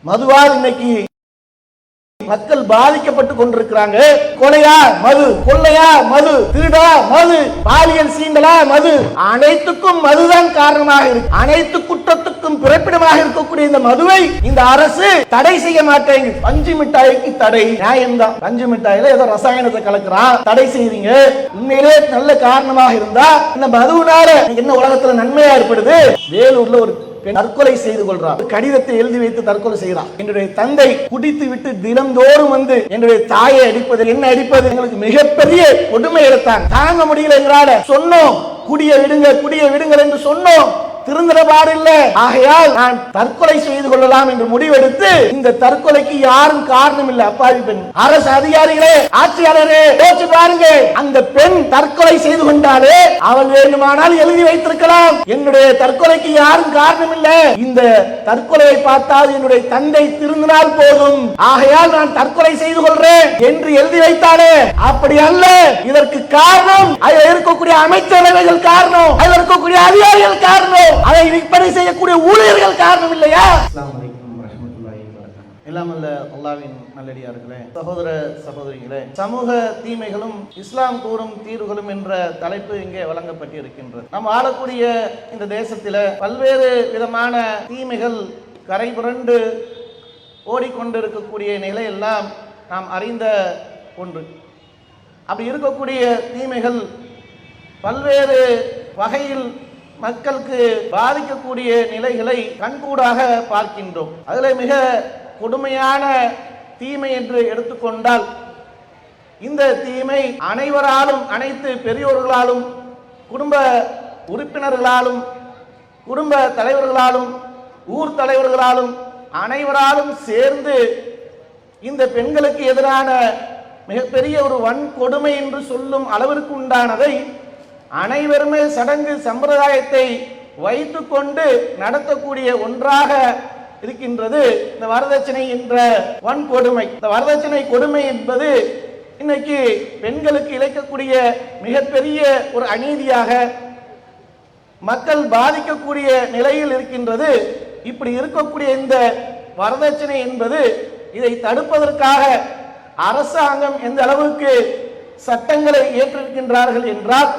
மதுவால் இன்னைக்கு மக்கள் பாதிக்கப்பட்டு கொண்டிருக்கிறாங்க. கொலையா மது, கொள்ளையா மது, திருடா மது, பாலியல் சீண்டலா மது, அனைத்துக்கும் மதுதான் காரணமாக இருக்கு. அனைத்து குற்றத்துக்கும் பிறப்பிடமாக இருக்கக்கூடிய இந்த மதுவை இந்த அரசு தடை செய்ய மாட்டேங்குது. பஞ்சு மிட்டாய்க்கு தடை நியாயம்தான். பஞ்சு மிட்டாயில ஏதோ ரசாயனத்தை கலக்குறான், தடை செய்றீங்க. உண்மையிலே நல்ல காரணமாக இருந்தா இந்த மதுவினால என்ன உலகத்துல நன்மையா ஏற்படுது? வேலூர்ல ஒரு தற்கொலை செய்து கொள்றான். கடிதத்தை எழுதி வைத்து தற்கொலை செய்யறான். என்னுடைய தந்தை குடித்து விட்டு தினந்தோறும் வந்து என்னுடைய தாயை அடிப்பது, என்ன அடிப்பது எங்களுக்கு மிகப்பெரிய கொடுமை எடுத்தான். தாங்க முடியல எங்களால. சொன்னோம் குடிய விடுங்க, குடிய விடுங்கள் என்று சொன்னோம். திருந்துற பாடு இல்ல. ஆகையால் நான் தற்கொலை செய்து கொள்ளலாம் என்று முடிவெடுத்து இந்த தற்கொலைக்கு யாரும் காரணம் இல்ல. அப்பாவி பெண். அரசு அதிகாரிகளே, ஆட்சியாளரே யோசிச்சு பாருங்க. அந்த பெண் தற்கொலை செய்து கொண்டாலே அவள் வேண்டுமானால் எழுதி வைத்திருக்கலாம், என்னுடைய தற்கொலைக்கு யாரும் காரணம் இல்ல, இந்த தற்கொலையை பார்த்தால் என்னுடைய தந்தை திருந்தினால் போதும், ஆகையால் நான் தற்கொலை செய்து கொள்றேன் என்று எழுதி வைத்தாலே. அப்படி அல்ல. இதற்கு காரணம் அதில் இருக்கக்கூடிய அமைச்சரவைகள் காரணம், அதில் இருக்கக்கூடிய அதிகாரிகள் காரணம், அதை விற்பனை செய்யக்கூடிய ஊழியர்கள் காரணம் இல்லையா? அஸ்ஸலாமு அலைக்கும் வரஹ்மத்துல்லாஹி வபரகாத்துஹு. எல்லாம் அல்ல அல்லாஹ்வின் நல்லடியார்களே, சகோதர சகோதரிகளே, சமூக தீமைகளும் இஸ்லாம் கூறும் தீர்வுகளும் என்ற தலைப்பு இங்கே வழங்கப்பட்டிருக்கின்றது. நாம் வாழக்கூடிய இந்த தேசத்தில் பல்வேறு விதமான தீமைகள் கரை புரண்டு ஓடிக்கொண்டிருக்கக்கூடிய நிலையெல்லாம் நாம் அறிந்த ஒன்று. அப்படி இருக்கக்கூடிய தீமைகள் பல்வேறு வகையில் மக்களுக்கு பாதிக்கக்கூடிய நிலைகளை கண்கூடாக பார்க்கின்றோம். அதில் மிக கொடுமையான தீமை என்று எடுத்துக்கொண்டால் இந்த தீமை அனைவராலும், அனைத்து பெரியோர்களாலும், குடும்ப உறுப்பினர்களாலும், குடும்ப தலைவர்களாலும், ஊர் தலைவர்களாலும், அனைவராலும் சேர்ந்து இந்த பெண்களுக்கு எதிரான மிகப்பெரிய ஒரு வன்கொடுமை என்று சொல்லும் அளவிற்கு உண்டானதை அனைவருமே சடங்கு சம்பிரதாயத்தை வைத்துக் கொண்டு நடத்தக்கூடிய ஒன்றாக இருக்கின்றது இந்த வரதட்சணை என்ற வன்கொடுமை. இந்த வரதட்சணை கொடுமை என்பது இன்னைக்கு பெண்களுக்கு இழைக்கக்கூடிய மிகப்பெரிய ஒரு அநீதியாக மக்கள் பாதிக்கக்கூடிய நிலையில் இருக்கின்றது. இப்படி இருக்கக்கூடிய இந்த வரதட்சணை என்பது, இதை தடுப்பதற்காக அரசாங்கம் எந்த அளவுக்கு சட்டங்களை ஏற்றிருக்கின்றார்கள் என்றால்,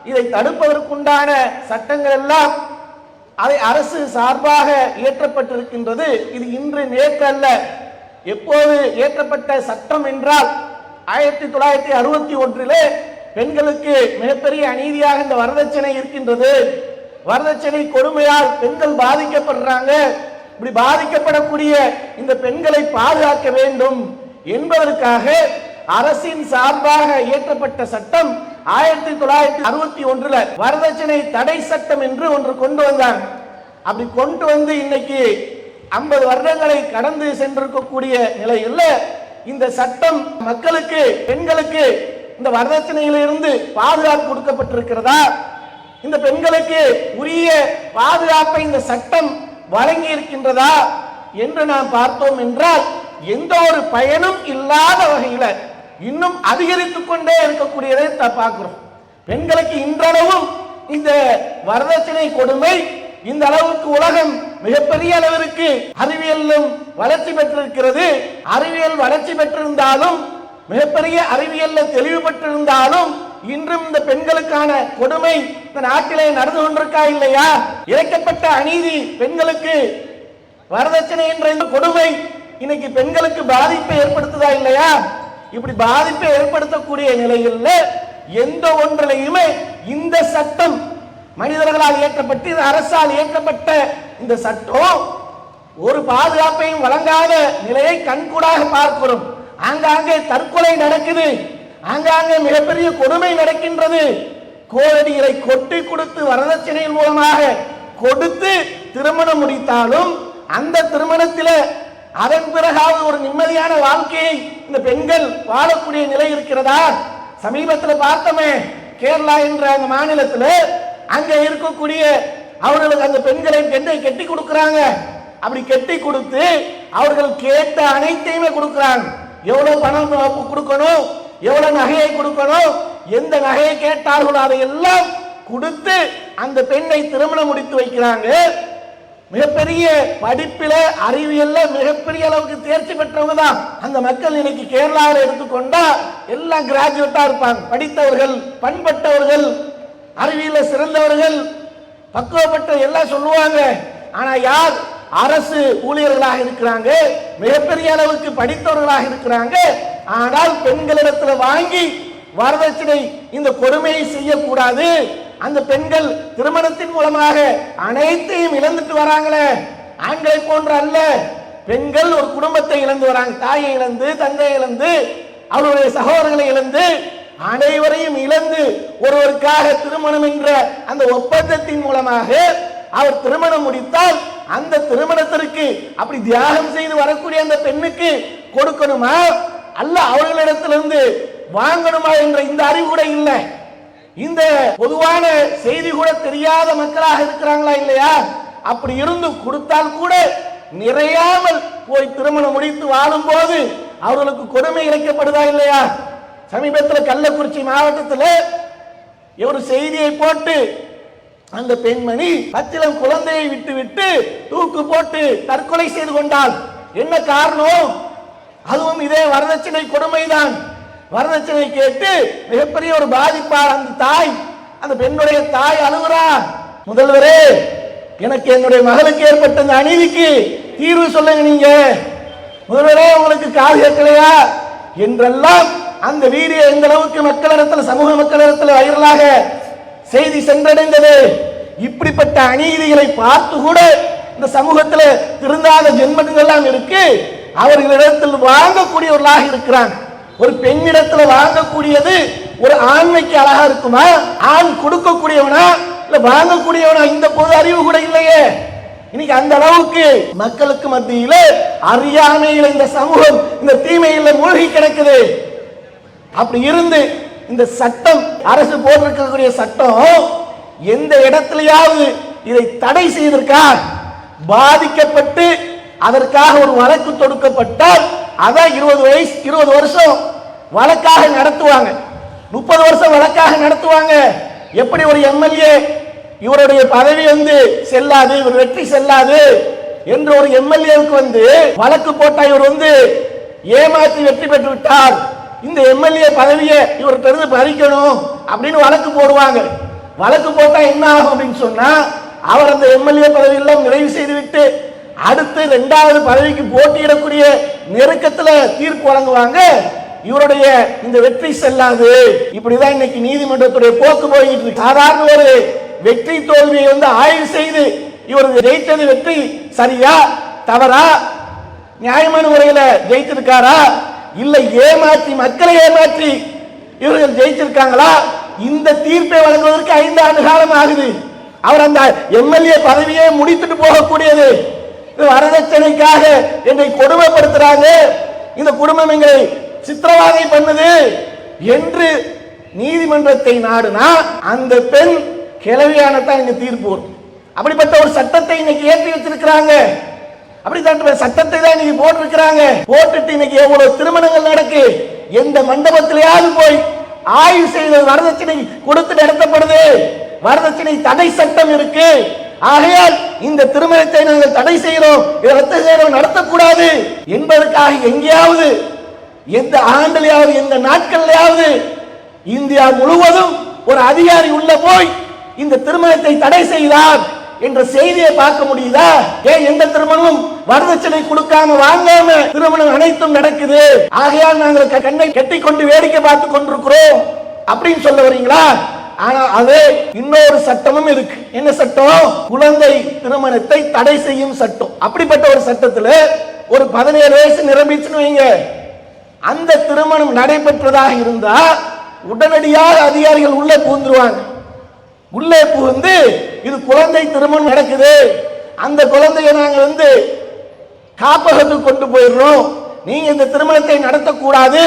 இதை தடுப்பதற்குண்டான சட்டங்கள் எல்லாம் அதை அரசு சார்பாக இயற்றப்பட்டிருக்கின்றது. இது இன்று நேற்று அல்ல. எப்போது இயற்றப்பட்ட சட்டம் என்றால் 1961 பெண்களுக்கு மிகப்பெரிய அநீதியாக இந்த வரதட்சணை இருக்கின்றது. வரதட்சணை கொடுமையால் பெண்கள் பாதிக்கப்படுறாங்க. இப்படி பாதிக்கப்படக்கூடிய இந்த பெண்களை பாதுகாக்க வேண்டும் என்பதற்காக அரசின் சார்பாக இயற்றப்பட்ட சட்டம் 1961 வரதட்சணை தடை சட்டம் என்று ஒன்று கொண்டு வந்தாங்க. அப்படி கொண்டு வந்து இன்னைக்கு 50 வருடங்களை கடந்து சென்றிருக்கக்கூடிய நிலையில் இந்த சட்டம் மக்களுக்கு, பெண்களுக்கு இந்த வரதட்சணையிலிருந்து பாதுகாப்பு கொடுக்கப்பட்டிருக்கிறதா? இந்த பெண்களுக்கு உரிய பாதுகாப்பை இந்த சட்டம் வழங்கி இருக்கின்றதா என்று நாம் பார்த்தோம் என்றால் எந்த ஒரு பயனும் இல்லாத வகையில இன்னும் அதிகரித்துக் கொண்டே இருக்கக்கூடியதை பார்க்கிறோம். பெண்களுக்கு இன்றளவும் இந்த வரதட்சணை கொடுமை இந்த அளவுக்கு உலகம் மிகப்பெரிய அளவிற்கு அறிவியலும் வளர்ச்சி பெற்றிருக்கிறது. அறிவியல் வளர்ச்சி பெற்றிருந்தாலும், மிகப்பெரிய அறிவியல்ல தெளிவு பெற்றிருந்தாலும், இன்றும் இந்த பெண்களுக்கான கொடுமை இந்த நாட்டிலே நடந்து கொண்டிருக்கா இல்லையா? இழைக்கப்பட்ட அநீதி பெண்களுக்கு, வரதட்சணை என்ற இந்த கொடுமை இன்னைக்கு பெண்களுக்கு பாதிப்பை ஏற்படுத்துதா இல்லையா? இப்படி பாதிப்பை ஏற்படுத்தக்கூடிய நிலையில் எந்த ஒன்றிலையுமே இந்த சட்டம் மனிதர்களால் இயக்கப்பட்டு, அரசால் இயக்கப்பட்ட இந்த சட்டம் ஒரு பாதுகாப்பையும் வழங்காத நிலையை கண்கூடாக பார்க்கிறோம். ஆங்காங்கே தற்கொலை நடக்குது, ஆங்காங்கே மிகப்பெரிய கொடுமை நடக்கின்றது. கோடிகளை கொட்டி கொடுத்து வரதட்சணையின் மூலமாக கொடுத்து திருமணம் முடித்தாலும் அந்த திருமணத்தில் அதன் பிறகாவது ஒரு நிம்மதியான வாழ்க்கையை இந்த பெண்கள் வாழக்கூடிய நிலை இருக்கிறதா? சமீபத்தில் பார்த்தோமே, கேரளா என்ற அந்த மாநிலத்தில் அங்க இருக்கக்கூடிய அவர்களுக்கு அந்த பெண்ணை கெட்டி கொடுக்கிறாங்க. அப்படி கெட்டி கொடுத்து அவர்கள் கேட்ட அனைத்தையுமே கொடுக்கிறாங்க. எவ்வளவு பணம் கொடுக்கணும், எவ்வளவு நகையை கொடுக்கணும், எந்த நகையை கேட்டார்களோ அதையெல்லாம் கொடுத்து அந்த பெண்ணை திருமணம் முடித்து வைக்கிறாங்க. மிகப்பெரிய படிப்பில அறிவியல்ல மிகப்பெரிய அளவுக்கு தேர்ச்சி பெற்றவங்க தான் அந்த மக்கள். இன்னைக்கு கேரளாவில் எடுத்துக்கொண்டா எல்லாம் கிராஜுவேட்டா இருப்பாங்க, படித்தவர்கள், பண்பட்டவர்கள், அறிவியல சிறந்தவர்கள், பக்குவப்பட்ட எல்லாம் சொல்லுவாங்க. ஆனா யார் அரசு ஊழியர்களாக இருக்கிறாங்க, மிகப்பெரிய அளவுக்கு படித்தவர்களாக இருக்கிறாங்க. ஆனால் பெண்களிடத்தில் வாங்கி வரதட்சணை இந்த கொடுமையை செய்யக்கூடாது. அந்த பெண்கள் திருமணத்தின் மூலமாக அனைத்தையும் இழந்துட்டு வராங்களே, ஆண்களை போன்ற அல்ல. பெண்கள் ஒரு குடும்பத்தை இழந்து வராங்க, தாயை இழந்து, தந்தையை இழந்து, அவருடைய சகோதரர்களை இழந்து, அனைவரையும் இழந்து ஒருவருக்காக திருமணம் என்ற அந்த ஒப்பந்தத்தின் மூலமாக அவர் திருமணம் முடித்தால் அந்த திருமணத்திற்கு அப்படி தியாகம் செய்து வரக்கூடிய அந்த பெண்ணுக்கு கொடுக்கணுமா அல்ல அவர்களிடத்திலிருந்து வாங்கணுமா என்ற இந்த அறிவு கூட இல்லை. இந்த பொதுவான செய்தி கூட தெரியாத மக்களாக இருக்கிறாங்களா இல்லையா? அப்படி இருந்து கொடுத்தால் கூட நிறையாமல் போய் திருமணம் முடித்து வாழும் போது அவர்களுக்கு கொடுமை இழைக்கப்படுதா இல்லையா? சமீபத்தில் கள்ளக்குறிச்சி மாவட்டத்தில் ஒரு செய்தியை போட்டு அந்த பெண்மணி பச்சிளம் குழந்தையை விட்டு தூக்கு போட்டு தற்கொலை செய்து கொண்டாள். என்ன காரணம்? அதுவும் இதே வரதட்சணை கொடுமைதான். வரதட்சணை கேட்டு மிகப்பெரிய ஒரு பாதிப்பால் அந்த தாய், அந்த பெண்ணுடைய தாய் அழுகிறா. முதல்வரே, எனக்கு என்னுடைய மகளுக்கு ஏற்பட்ட இந்த அநீதிக்கு தீர்வு சொல்லுங்க நீங்க. முதல்வரே, உங்களுக்கு காது கேட்கலையா என்றெல்லாம் அந்த வீடியோ எந்த அளவுக்கு மக்களிடத்தில், சமூக மக்களிடத்தில் வைரலாக செய்தி சென்றடைந்தது. இப்படிப்பட்ட அநீதிகளை பார்த்து கூட இந்த சமூகத்தில் திருந்தாத ஜென்மங்கள் எல்லாம் இருக்கு. அவர்களிடத்தில் வாங்கக்கூடியவர்களாக இருக்கிறாங்க. ஒரு பெண்ணிடத்தில் வாங்கக்கூடியது ஒரு ஆண்மைக்கு அழகா இருக்குமா? ஆண் கொடுக்கக்கூடியவனா இல்ல வாங்கக்கூடியவனா? இந்த பொது அறிவு கூட இல்லையே. இன்னைக்கு அந்த அளவுக்கு மக்களுக்கு மத்தியில அறியாமையில இந்த சமூகம் இந்த தீமையில மூழ்கி கிடக்குது. அப்படி இருந்து இந்த சட்டம், அரசு போட்டிருக்கக்கூடிய சட்டம் எந்த இடத்திலேயாவது இதை தடை செய்திருக்கா? பாதிக்கப்பட்டு அதற்காக ஒரு வழக்கு தொடுக்கப்பட்டால் அதான் 20 வருஷம் வழக்காக நடத்துவாங்க, 30 வருஷம் வழக்காக நடத்துவாங்க. எப்படி ஒரு எம்எல்ஏ இவருடைய பதவி செல்லாது, இவர் வெற்றி செல்லாது என்று ஒரு எம்எல்ஏவுக்கு வழக்கு போட்டா இவர் ஏமாற்றி வெற்றி பெற்று விட்டார், இந்த எம்எல்ஏ பதவியை இவர்கிட்ட இருந்து பறிக்கணும் அப்படின்னு வழக்கு போடுவாங்க. வழக்கு போட்டா என்ன ஆகும் அப்படின்னு சொன்னா, அவர் அந்த எம்எல்ஏ பதவி எல்லாம் நிறைவு செய்துவிட்டு அடுத்து 2வது பதவிக்கு போட்டியிடக்கூடிய நெருக்கத்துல தீர்ப்பு வழங்குவாங்க. இவருடைய இந்த வெற்றி செல்லாது. இப்படிதான் இன்னைக்கு நீதிமன்றத்துடைய போக்கு போயிட்டு இருக்கு. சாதாரண ஒரு வெற்றி தோல்வியை ஆய்வு செய்து இவர் ஜெயித்தது வெற்றி சரியா தவறா, நியாயமான முறையில ஜெயித்திருக்காரா இல்ல ஏமாற்றி மக்களை ஏமாற்றி இவர்கள் ஜெயிச்சிருக்காங்களா, இந்த தீர்ப்பை வழங்குவதற்கு 5 ஆண்டு காலம் ஆகுது. அவர் அந்த எம்எல்ஏ பதவியை முடித்துட்டு போகக்கூடியது. வரதட்சணைக்காக என்னை கொடுமைப்படுத்துறாங்க, இந்த குடும்பம் எங்களை சித்திரவதை பண்ணுது என்று நீதிமன்றத்தை நாடுனா அந்த பெண் கிளவியானதான் இங்க தீர்ப்பு வரும். அப்படிப்பட்ட ஒரு சட்டத்தை இன்னைக்கு ஏற்றி வச்சிருக்கிறாங்க. அப்படிப்பட்ட சட்டத்தை தான் இன்னைக்கு போட்டிருக்கிறாங்க. போட்டுட்டு இன்னைக்கு எவ்வளவு திருமணங்கள் நடக்கு, எந்த மண்டபத்திலேயாவது போய் ஆய்வு செய்த வரதட்சணை கொடுத்து நடத்தப்படுது. வரதட்சணை தடை சட்டம் இருக்கு. ஆகையால் இந்த திருமணத்தை நாங்கள் தடை செய்கிறோம், ரத்து செய்கிறோம், நடத்தக்கூடாது என்பதற்காக எங்கேயாவது எந்த ஆண்டிலாவது எந்த நாட்களிலாவது இந்தியா முழுவதும் ஒரு அதிகாரி உள்ள போய் இந்த திருமணத்தை தடை செய்தார் என்ற செய்தியை பார்க்க முடியுதா? ஏன் எந்த திருமணமும் வரதட்சணை கொடுக்காம வாங்காம திருமணம் அனைத்தும் நடக்குது, ஆகையால் நாங்கள் கண்ணை கட்டி கொண்டு வேடிக்கை பார்த்து கொண்டிருக்கிறோம் அப்படின்னு சொல்ல வரீங்களா? ஆனா அது இன்னொரு சட்டமும் இருக்கு. என்ன சட்டம்? குழந்தை திருமணத்தை தடை செய்யும் சட்டம். அப்படிப்பட்ட ஒரு சட்டத்துல ஒரு 17 வயசு நிரம்பிச்சுன்னு வைங்க, அந்த திருமணம் நடைபெற்றதாக இருந்தா உடனடியாக அதிகாரிகள் உள்ளே புகுந்துருவாங்க. உள்ளே புகுந்து இது குழந்தை திருமணம் நடக்குது, அந்த குழந்தையை நாங்க காப்பகத்துக்கு கொண்டு போயிடுறோம், நீங்க இந்த திருமணத்தை நடத்தக்கூடாது,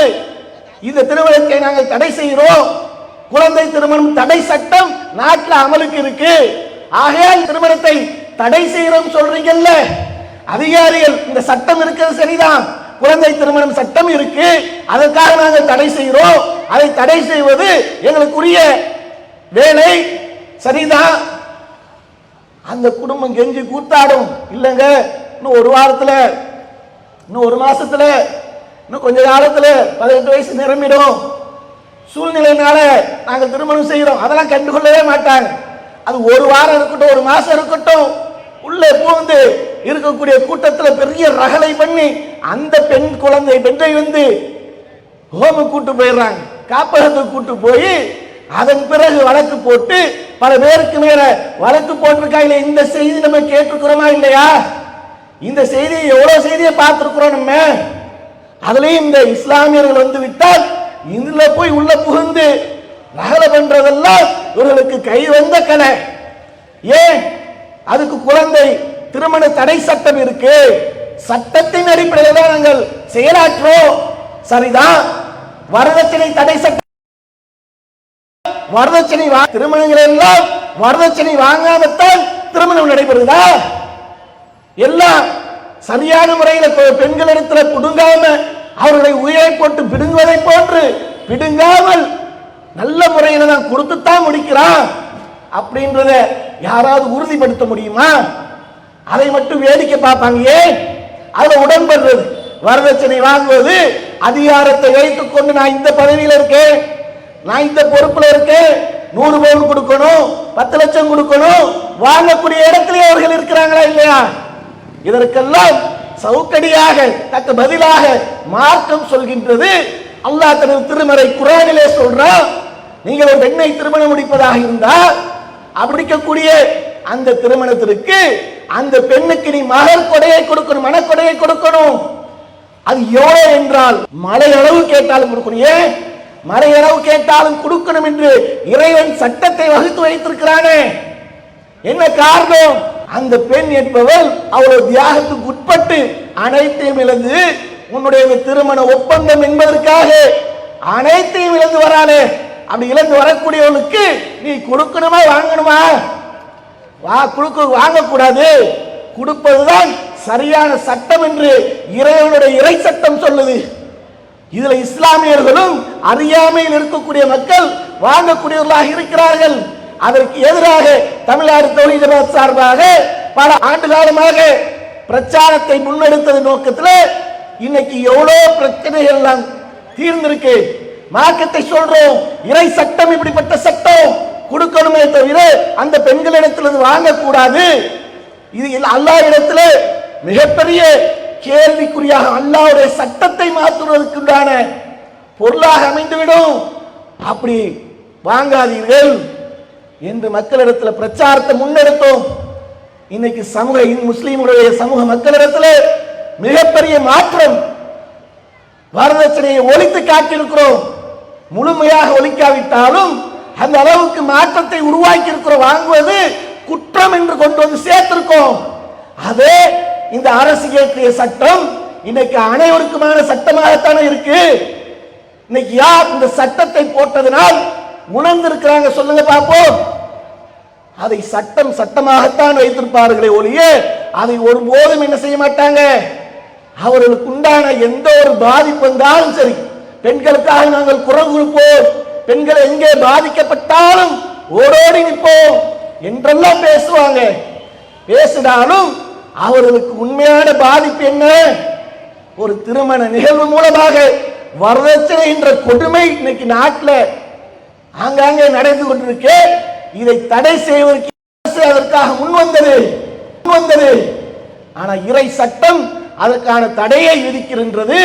இந்த திருமணத்தை நாங்கள் தடை செய்கிறோம். குழந்தை திருமணம் தடை சட்டம் நாட்டில் அமலுக்கு இருக்கு. ஆகையால் திருமணத்தை தடை செய்கிறோம் சொல்றீங்கல்ல அதிகாரிகள், இந்த சட்டம் இருக்கிறது சரிதான், குழந்தை திருமணம் சட்டம் இருக்கு, அதற்காக நாங்கள் தடை செய்கிறோம், அதை தடை செய்வது எங்களுக்குரிய வேலை சரிதான். அந்த குடும்பம் கெஞ்சி கூத்தாடும், இல்லைங்க இன்னும் ஒரு வாரத்தில், இன்னும் ஒரு மாசத்துல, இன்னும் கொஞ்ச காலத்துல 18 வயசு நிரம்பிடும், சூழ்நிலையினால நாங்கள் திருமணம் செய்கிறோம், அதெல்லாம் கண்டுகொள்ளவே மாட்டாங்க. அது ஒரு வாரம் இருக்கட்டும், ஒரு மாசம் இருக்கட்டும், உள்ளே பூந்து இருக்கக்கூடிய கூட்டத்தில் பெரிய ரகளை பண்ணி அந்த பெண்ணை வந்து ஹோம கூட்டு போயிடுறாங்க, காப்பகத்துக்கு கூட்டு போய் அதன் பிறகு வழக்கு போட்டு பல பேருக்கு மேல வழக்கு போட்டிருக்காங்க. இந்த செய்தி நம்ம கேட்டிருக்கிறோமா இல்லையா? இந்த செய்தியை எவ்வளவு செய்தியை பார்த்திருக்கிறோம் நம்ம. அதுலயும் இந்த இஸ்லாமியர்கள் வந்து விட்டால் இதுல போய் உள்ள புகுந்து ரகலை பண்றதெல்லாம் இவர்களுக்கு கை வந்த கலை. ஏன்? அதுக்கு குழந்தை திருமண தடை சட்டம் இருக்கு, சட்டத்தின் அடிப்படையில் தான் நாங்கள் செயலாற்றோம். சரிதான், வரதட்சணை தடை சட்டம், வரதட்சணை திருமணங்கள் எல்லாம் வரதட்சணை வாங்காமத்தான் திருமணம் நடைபெறுதா? எல்லாம் சரியான முறையில் பெண்களிடத்தில் புடுங்காம அவர்களை உயிரை போட்டு பிடுங்குவதை போன்று பிடுங்காமல் நல்ல முறையில் தான் கொடுத்துத்தான் முடிக்கிறான் அப்படின்றத யாராவது உறுதிப்படுத்த முடியுமா? அதை மட்டும் வேடிக்கை பார்ப்பாங்க. ஏன் அதுல உடன்படுறது? வரதட்சணை வாங்குவது, அதிகாரத்தை வைத்துக் கொண்டு நான் இந்த பதவியில் இருக்கேன், நான் இந்த பொறுப்புல இருக்கேன், 100 பவுன் கொடுக்கணும், 10 லட்சம் கொடுக்கணும், வாங்கக்கூடிய இடத்திலே அவர்கள் இருக்கிறாங்களா இல்லையா? இதற்கெல்லாம் சவுக்கடியாக தக்க பதிலாக மார்க்கம் சொல்கின்றது. அல்லாஹ் தனது திருமறை குர்ஆனிலே சொல்றான், நீங்கள் ஒரு பெண்ணை திருமணம் முடிப்பதாக இருந்தால் அப்படிக்கக்கூடிய அந்த திருமணத்திற்கு அந்த பெண்ணுக்கு நீ மகர் கொடையை கொடுக்கணும், மனக்கொடையை கொடுக்கணும். அது எவ்வளவு என்றால் மலை அளவு கேட்டாலும் கொடுக்கணும். ஏன் மலை அளவு கேட்டாலும் கொடுக்கணும் என்று இறைவன் சட்டத்தை வகுத்து வைத்திருக்கிறானே. என்ன காரணம்? அந்த பெண் என்பவள் அவ்வளவு தியாகத்துக்கு உட்பட்டு அனைத்தையும் இழந்து, உன்னுடைய திருமண ஒப்பந்தம் என்பதற்காக அனைத்தையும் இழந்து வரானே. அப்படி இழந்து வரக்கூடியவனுக்கு நீ கொடுக்கணுமா வாங்கணுமா? வாங்கக்கூடாது, கொடுப்பதுதான் சரியான சட்டம் என்று இறைவனுடைய இறை சட்டம் சொல்லுது. இதுல இஸ்லாமியர்களும் அறியாமையில் இருக்கக்கூடிய மக்கள் வாங்கக்கூடியவர்களாக இருக்கிறார்கள். அதற்கு எதிராக தமிழ்நாடு தௌஹீத் ஜமாத் சார்பாக பல ஆண்டு காலமாக பிரச்சாரத்தை முன்னெடுத்தது நோக்கத்தில் இன்னைக்கு எவ்வளவு பிரச்சனைகள் எல்லாம் தீர்ந்திருக்கு. மார்க்கத்தை சொல்றோம், இறை சட்டம் இப்படிப்பட்ட சட்டம் கொடுக்கணுமே தவிர அந்த பெண்களிடத்தில் வாங்கக்கூடாது. இது அல்லாஹ் இடத்துல மிகப்பெரிய கேள்விக்குறியாக அல்லாஹ்வுடைய சட்டத்தை மாற்றுவதற்குண்டான பொருளாக அமைந்துவிடும். அப்படி வாங்காதீர்கள் என்று மக்களிடத்தில் பிரச்சாரத்தை முன்னெடுத்தோம். இன்னைக்கு முஸ்லீம்களுடைய சமூக மக்களிடத்தில் மிகப்பெரிய மாற்றம். வரதட்சணையை ஒழித்து காட்டியிருக்கிறோம். முழுமையாக ஒழிக்காவிட்டாலும் அந்த அளவுக்கு மாற்றத்தை உருவாக்கி இருக்கிறோம். வாங்குவது குற்றம் என்று கொண்டு வந்து சேர்த்திருக்கோம். அதே இந்த அரசியல் சட்டம் இன்னைக்கு அனைவருக்குமான சட்டமாகத்தானே இருக்கு. இன்னைக்கு யார் இந்த சட்டத்தை போட்டதனால் உணர்ந்திருக்கிறாங்க சொல்லுங்க பார்ப்போம். அதை சட்டமாகத்தான் வைத்திருப்பார்களே ஒழிய அதை ஒருபோதும் என்ன செய்ய மாட்டாங்க. அவர்களுக்கு உண்டான எந்த ஒரு பாதிப்பு வந்தாலும் சரி, பெண்களுக்காக நாங்கள் குரல் கொடுப்போம், பெண்கள் எங்கே பாதிக்கப்பட்டாலும் ஓடோடி நிற்போம் என்றெல்லாம் பேசுவாங்க. பேசினாலும் அவர்களுக்கு உண்மையான பாதிப்பு என்ன? ஒரு திருமண நிகழ்வு மூலமாக வரதட்சணை என்ற கொடுமை இன்னைக்கு நாட்டில் ஆங்காங்கே நடந்து கொண்டிருக்கு. இதை தடை செய்வதற்கு அதற்காக முன்வந்தது. ஆனா இறை சட்டம் அதற்கான தடையை விதிக்கின்றது.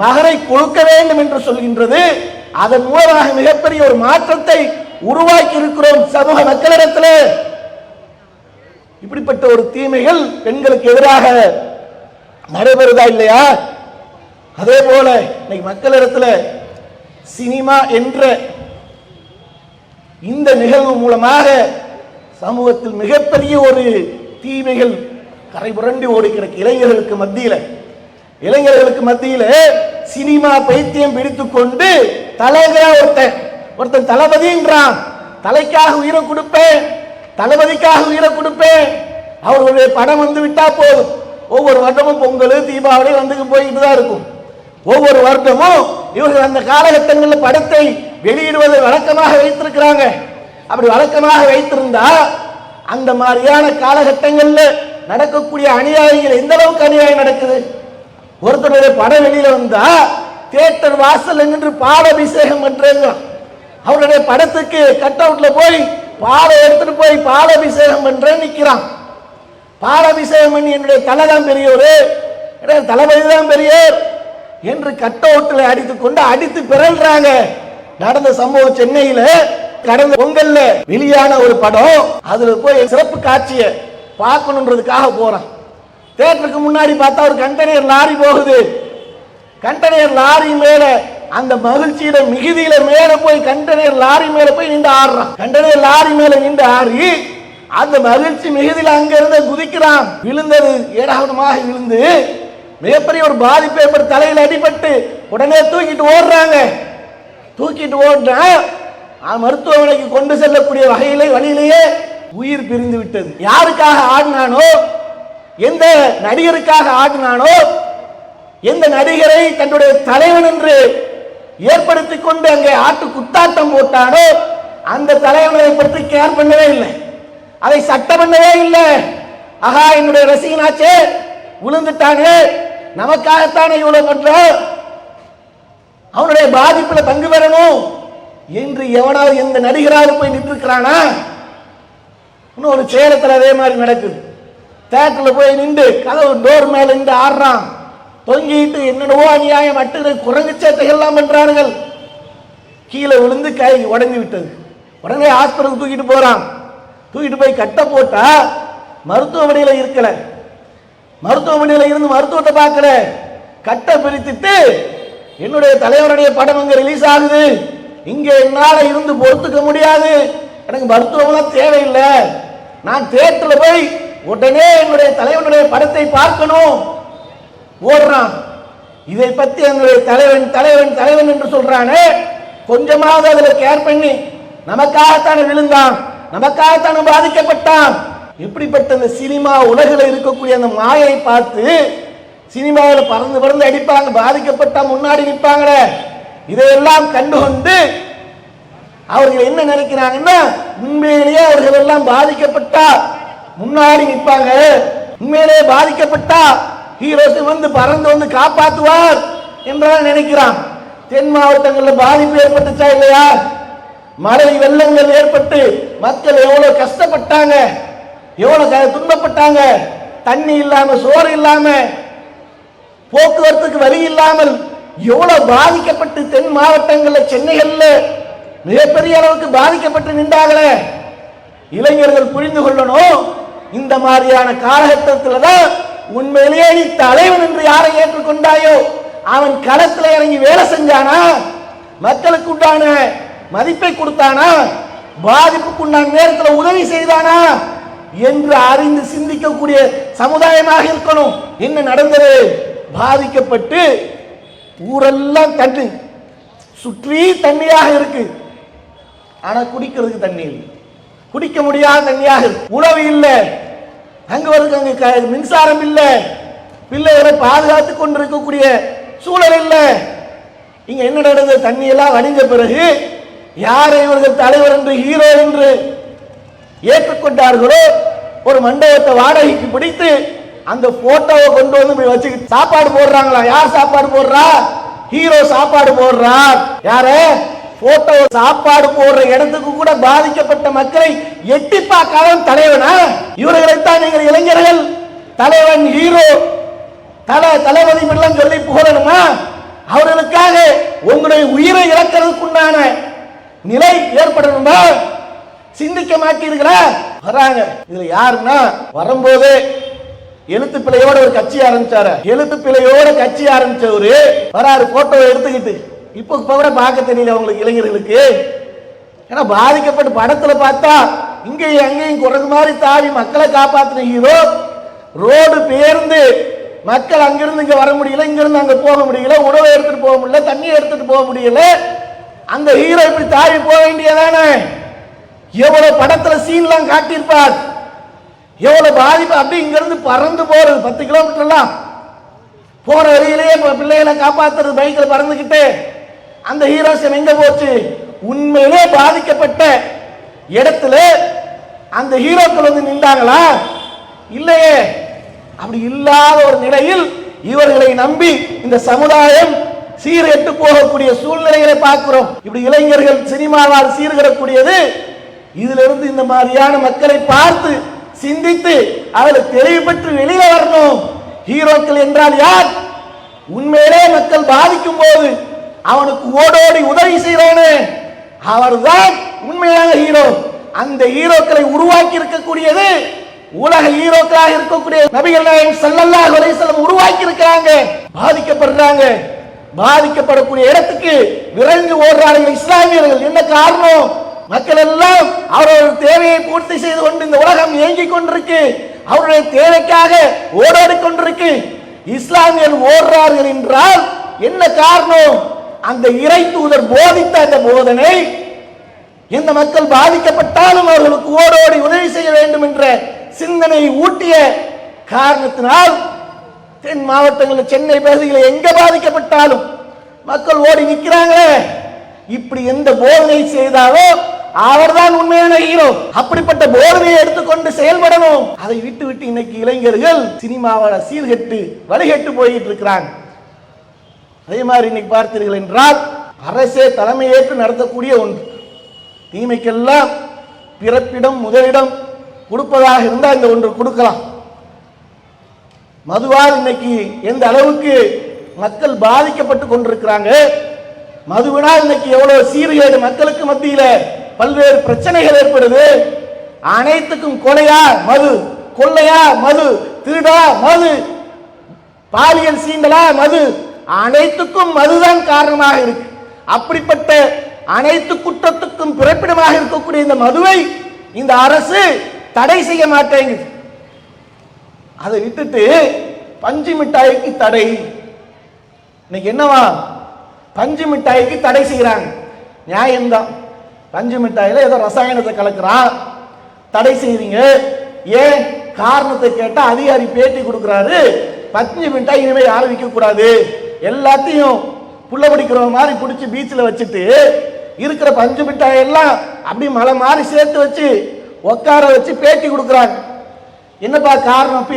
மகரை கொடுக்க வேண்டும் என்று சொல்கின்றது. அதன் மூலமாக மிகப்பெரிய ஒரு மாற்றத்தை உருவாக்கி இருக்கிறோம் சமூக மக்களிடத்தில். இப்படிப்பட்ட ஒரு தீமைகள் பெண்களுக்கு எதிராக நடைபெறுதா இல்லையா? அதே போல இன்னைக்கு மக்களிடத்தில் சினிமா என்ற இந்த நிகழ்வு மூலமாக சமூகத்தில் மிகப்பெரிய ஒரு தீமைகள் கரைபுரண்டி ஓடி கிடக்கு. இளைஞர்களுக்கு மத்தியில சினிமா பைத்தியம் பிடித்துக் கொண்டு ஒருத்தன் தளபதின்றான், தலைக்காக உயிரை கொடுப்பேன், தளபதிக்காக உயிரை கொடுப்பேன். அவர்களுடைய படம் வந்து விட்டா போதும். ஒவ்வொரு வருடமும் பொங்கல் தீபாவளி வந்து போயிட்டு தான் இருக்கும். ஒவ்வொரு வருடமும் இவர்கள் அந்த காலகட்டங்களில் படத்தை வெளியிடுவதை வழக்கமாக வைத்திருக்கிறாங்க. அப்படி வழக்கமாக வைத்திருந்தா அந்த மாதிரியான காலகட்டங்கள்ல நடக்கக்கூடிய அநியாயங்கள் எந்த அளவுக்கு அநியாயம் நடக்குது. ஒருத்தருடைய படம் வெளியில வந்தா தியேட்டர் வாசல் நின்று பாலாபிஷேகம் பண்றாங்க. அவருடைய படத்துக்கு கட் அவுட்ல போய் பாலை எடுத்துட்டு போய் பாலாபிஷேகம் பண்றேன்னு நிக்கிறான். பாலாபிஷேகம் பண்ணி என்னுடைய தலை தான் பெரியவர், தளபதி தான் பெரியவர் என்று கட் அவுட்ல அடித்து பிறல்றாங்க. நடந்த சம்பவம் சென்னையில கடந்த பொங்கல்ல வெளியான ஒரு படம். அதுல போய் சிறப்பு காட்சியை பார்க்கணுன்றதுக்காக போறான். தியேட்டருக்கு முன்னாடி பார்த்தா ஒரு கண்டெய்னர் லாரி போகுது. கண்டெய்னர் லாரி மேல அந்த மகிழ்ச்சியில மிகுதியில மேல போய் கண்டெய்னர் லாரி மேல போய் நின்று ஆடுறான். கண்டெய்னர் லாரி மேல நின்று ஆடி அந்த மகிழ்ச்சி மிகுதியில அங்க இருந்து குதிக்கிறான். விழுந்தது ஏடாவிடமாக விழுந்து மிகப்பெரிய ஒரு பாதிப்பு ஏற்பட்டு தலையில் அடிபட்டு உடனே தூக்கிட்டு ஓடுறாங்க. தூக்கிட்டு ஓடுனா மருத்துவமனைக்கு கொண்டு செல்லக்கூடிய வழியிலேயே உயிர் பிரிந்து விட்டது. யாருக்காக ஆடினானோ, எந்த நடிகருக்காக ஆடினானோ, எந்த நடிகரை தன்னுடைய தலைவன் என்று ஏற்படுத்தி கொண்டு அங்கே ஆட்டு குத்தாட்டம் போட்டானோ அந்த தலைவனை பற்றி கேர் பண்ணவே இல்லை, அதை சட்டம் பண்ணவே இல்லை. ஆகா, என்னுடைய ரசிகனாச்சே விழுந்துட்டானே, நமக்காகத்தானே இவ்வளவு பண்ற, அவனுடைய பாதிப்புல பங்கு பெறணும் என்று எவனாவது எந்த நடிகராக போய் நின்றுக்கிறானா? இன்னும் ஒரு சேலத்தில் அதே மாதிரி நடக்குது. தியேட்டர்ல போய் நின்று கதவு டோர் மேல நின்று ஆடுறான். தொங்கிட்டு என்னென்னவோ அநியாயம் அட்டு குரங்கு சேட்டைகள்லாம் பண்றார்கள். கீழே விழுந்து கை உடஞ்சி விட்டது. உடனே ஹாஸ்பிட்டலுக்கு தூக்கிட்டு போறான். தூக்கிட்டு போய் கட்ட போட்டா மருத்துவமனையில இருக்கல. மருத்துவமனையில இருந்து மருத்துவத்தை பார்க்கல. கட்டை பிரித்துட்டு என்னுடைய தலைவருடைய படம் அங்க ரிலீஸ் ஆகுது, இங்க என்னால இருந்து பொறுத்துக்க முடியாது, எனக்கு மருத்துவம் தேவையில்லை, நான் தியேட்டர்ல போய் உடனே என்னுடைய தலைவனுடைய படத்தை பார்க்கணும் ஓடுறான். இதை பத்தி என்னுடைய தலைவன் தலைவன் தலைவன் என்று சொல்றானே, கொஞ்சமாவது அதுல கேர் பண்ணி நமக்காகத்தானே விழுந்தான், நமக்காகத்தானே பாதிக்கப்பட்டான். இப்படிப்பட்ட அந்த சினிமா உலகில் இருக்கக்கூடிய அந்த மாயை பார்த்து சினிமாவில் பறந்து பறந்து அடிப்பாங்க, பாதிக்கப்பட்டா முன்னாடி நிற்பாங்களே, இதையெல்லாம் கண்டுகொண்டு அவர்கள் என்ன நினைக்கிறாங்கன்னா, உண்மையிலேயே அவர்கள் எல்லாம் பாதிக்கப்பட்டா முன்னாடி நிற்பாங்க, உண்மையிலேயே பாதிக்கப்பட்டா ஹீரோஸ் வந்து பறந்து வந்து காப்பாற்றுவார் என்றால் நினைக்கிறான். தென் மாவட்டங்களில் பாதிப்பு ஏற்பட்டுச்சா இல்லையா? மழை வெள்ளங்கள் ஏற்பட்டு மக்கள் எவ்வளவு கஷ்டப்பட்டாங்க, எவ்வளவு துன்பப்பட்டாங்க. தண்ணி இல்லாம, சோறு இல்லாம, போக்குவரத்துக்கு வழி இல்லாமல் எவ்வளவு பாதிக்கப்பட்டு தென் மாவட்டங்களில் சென்னைகள்ல மிகப்பெரிய அளவுக்கு பாதிக்கப்பட்டு நின்றாங்களே. இளைஞர்கள் புரிந்து கொள்ளணும், இந்த மாதிரியான காலகட்டத்தில் தான் உண்மையிலேயே நீ தலைவன் என்று யாரை ஏற்றுக்கொண்டாயோ அவன் களத்தில் இறங்கி வேலை செஞ்சானா, மக்களுக்கு உண்டான மதிப்பை கொடுத்தானா, பாதிப்புக்கு உண்டான நேரத்தில் உதவி செய்தானா என்று அறிந்து சிந்திக்கக்கூடிய சமுதாயமாக இருக்கணும். என்ன நடந்தது? பாதிக்கப்பட்டு ஊரெல்லாம் தண்ணி சுற்றி தண்ணியாக இருக்கு, ஆனா குடிக்கிறதுக்கு தண்ணி இல்லை, குடிக்க முடியாத தண்ணியாக இருக்கு. உணவு இல்லை, அங்க மின்சாரம் இல்லை, பிள்ளைகளை பாதுகாத்துக் கொண்டிருக்கக்கூடிய சூழல் இல்லை. இங்க என்ன நடந்தது? தண்ணி எல்லாம் வடிஞ்ச பிறகு யாரை இவர்கள் தலைவர் என்று ஹீரோ என்று ஏற்றுக்கொண்டார்களோ ஒரு மண்டபத்தை வாடகைக்கு பிடித்து அந்த போட்டோவை கொண்டு வந்து வச்சுக்கிட்டு சாப்பாடு போடுறாங்களா? யார் சாப்பாடு போடுறா? ஹீரோ சாப்பாடு போடுறார். யாரு? போட்டோ சாப்பாடு போடுற இடத்துக்கு கூட பாதிக்கப்பட்ட மக்களை எட்டி பார்க்காத தலைவனா? இவர்களைத்தான் நீங்கள் இளைஞர்கள் தலைவன் ஹீரோ தளபதி எல்லாம் சொல்லி புகழணுமா? அவர்களுக்காக உங்களுடைய உயிரை இழக்கிறதுக்குண்டான நிலை ஏற்படணுமா? சிந்திக்க மாட்டீர்களா? வராங்க. இதுல யாருன்னா, வரும்போது எழுத்து பிழையோட ஒரு கட்சி ஆரம்பிச்சாரு. எழுத்து பிழையோட கட்சி ஆரம்பிச்சவரு வராரு போட்டோவை எடுத்துக்கிட்டு. இப்ப கூட பார்க்க தெரியல அவங்களுக்கு, இளைஞர்களுக்கு. ஏன்னா பாதிக்கப்பட்ட படத்துல பார்த்தா இங்கேயும் அங்கேயும் குரங்கு மாதிரி தாவி மக்களை காப்பாத்தின ஹீரோ, ரோடு பெயர்ந்து மக்கள் அங்கிருந்து இங்க வர முடியல, இங்கிருந்து அங்க போக முடியல, உணவை எடுத்துட்டு போக முடியல, தண்ணியை எடுத்துட்டு போக முடியல. அந்த ஹீரோ இப்படி தாவி போக வேண்டியதானே? எவ்வளவு படத்துல சீன்லாம் காட்டியிருப்பார், எவ்வளவு பாதிப்பு. அப்படி இங்க இருந்து பறந்து போறது 10 கிலோமீட்டர் எல்லாம் போற வழியிலேயே பிள்ளைகளை காப்பாத்துறது பைக்கில் பறந்துகிட்டு. அந்த ஹீரோஸ் எங்க போச்சு? உண்மையிலே பாதிக்கப்பட்ட இடத்துல அந்த ஹீரோக்கள் வந்து நின்றாங்களா? இல்லையே. அப்படி இல்லாத ஒரு நிலையில் இவர்களை நம்பி இந்த சமுதாயம் சீர்கெட்டு போகக்கூடிய சூழ்நிலைகளை பார்க்கிறோம். இப்படி இளைஞர்கள் சினிமாவால் சீர்கிடக்கூடியது இதிலிருந்து இந்த மாதிரியான மக்களை பார்த்து சிந்தித்து அவளை தெளிவு பெற்று வெளியே வரணும். ஹீரோக்கள் என்றால் யார்? உண்மையிலே மக்கள் பாதிக்கும் போது அவனுக்கு ஓடோடி உதவி செய்யறானே அவர்தான் உண்மையான ஹீரோ. அந்த ஹீரோக்களை உருவாக்கி இருக்கக்கூடியது உலக ஹீரோக்களாக இருக்கக்கூடிய நபிகள் நாயகம் ஸல்லல்லாஹு அலைஹி வஸல்லம் உருவாக்கி இருக்காங்க. பாதிக்கப்படுறாங்க, பாதிக்கப்படக்கூடிய இடத்துக்கு விரைந்து ஓடுறார்கள் இஸ்லாமியர்கள். என்ன காரணம்? மக்கள் எல்லாம் அவருடைய தேவையை பூர்த்தி செய்து கொண்டு இந்த உலகம் இயங்கிக் கொண்டிருக்கு, அவருடைய தேவைக்காக ஓடாடி கொண்டிருக்கு. இஸ்லாமியர்கள் ஓடுறார்கள் என்றால் என்ன காரணம்? அந்த இறை தூதர் போதித்த அந்த போதனை எந்த மக்கள் பாதிக்கப்பட்டாலும் அவர்களுக்கு ஓடோடி உதவி செய்ய வேண்டும் என்ற சிந்தனையை ஊட்டிய காரணத்தினால் தென் மாவட்டங்களில் சென்னை பகுதிகளில் எங்க பாதிக்கப்பட்டாலும் மக்கள் ஓடி நிற்கிறாங்களே. இப்படி எந்த போதனை செய்தாலோ அவர்தான் உண்மையான ஹீரோ. அப்படிப்பட்ட போதனையை எடுத்துக்கொண்டு செயல்படணும். அதை விட்டு விட்டு இன்னைக்கு இளைஞர்கள் சினிமாவோட சீர்கெட்டு வழிகெட்டு போயிட்டு இருக்கிறாங்க. அதே மாதிரி இன்னைக்கு பார்த்தீர்கள் என்றால் அரசே தலைமையேற்று நடத்தக்கூடிய ஒன்று. தீமைக்கெல்லாம் பிறப்பிடம் முதலிடம் கொடுப்பதாக இருந்தால் இந்த ஒன்று கொடுக்கலாம். மதுவால் இன்னைக்கு எந்த அளவுக்கு மக்கள் பாதிக்கப்பட்டு கொண்டிருக்கிறாங்க. மதுவினால் இன்னைக்கு எவ்வளவு சீர்கேடு மக்களுக்கு மத்தியில பல்வேறு பிரச்சனைகள் ஏற்படுது. அனைத்துக்கும் கொலையா மது, கொள்ளையா மது, திருடா மது, பாலியல் சீண்டலா மது, அனைத்துக்கும் மதுதான் காரணமாக இருக்கு. அப்படிப்பட்ட அனைத்து குற்றத்துக்கும் பிறப்பிடமாக இருக்கக்கூடிய இந்த மதுவை இந்த அரசு தடை செய்ய மாட்டேங்குது. அதை விட்டுட்டு பஞ்சு மிட்டாய்க்கு தடை. இன்னைக்கு என்னவா? பஞ்சு மிட்டாய்க்கு தடை செய்யறாங்க. நியாயம்தான். பஞ்சு மிட்டாயில ஏதோ ரசாயனத்தை கலக்குறான், தடை செய்யறீங்க. ஏன்? காரணத்தை கேட்டா அதிகாரி பேட்டி கொடுக்கிறாரு, பஞ்சு மிட்டாய் இனிமே யாரும் விற்க கூடாது, எல்லாத்தையும் புள்ள பிடிக்கிற மாதிரி பிடிச்சி பீச்சில் வச்சுட்டு இருக்கிற பஞ்சு மிட்டாய் எல்லாம் அப்படி மலை மாதிரி சேர்த்து வச்சு உட்கார வச்சு பேட்டி கொடுக்குறாங்க. என்னப்பா காரணம்?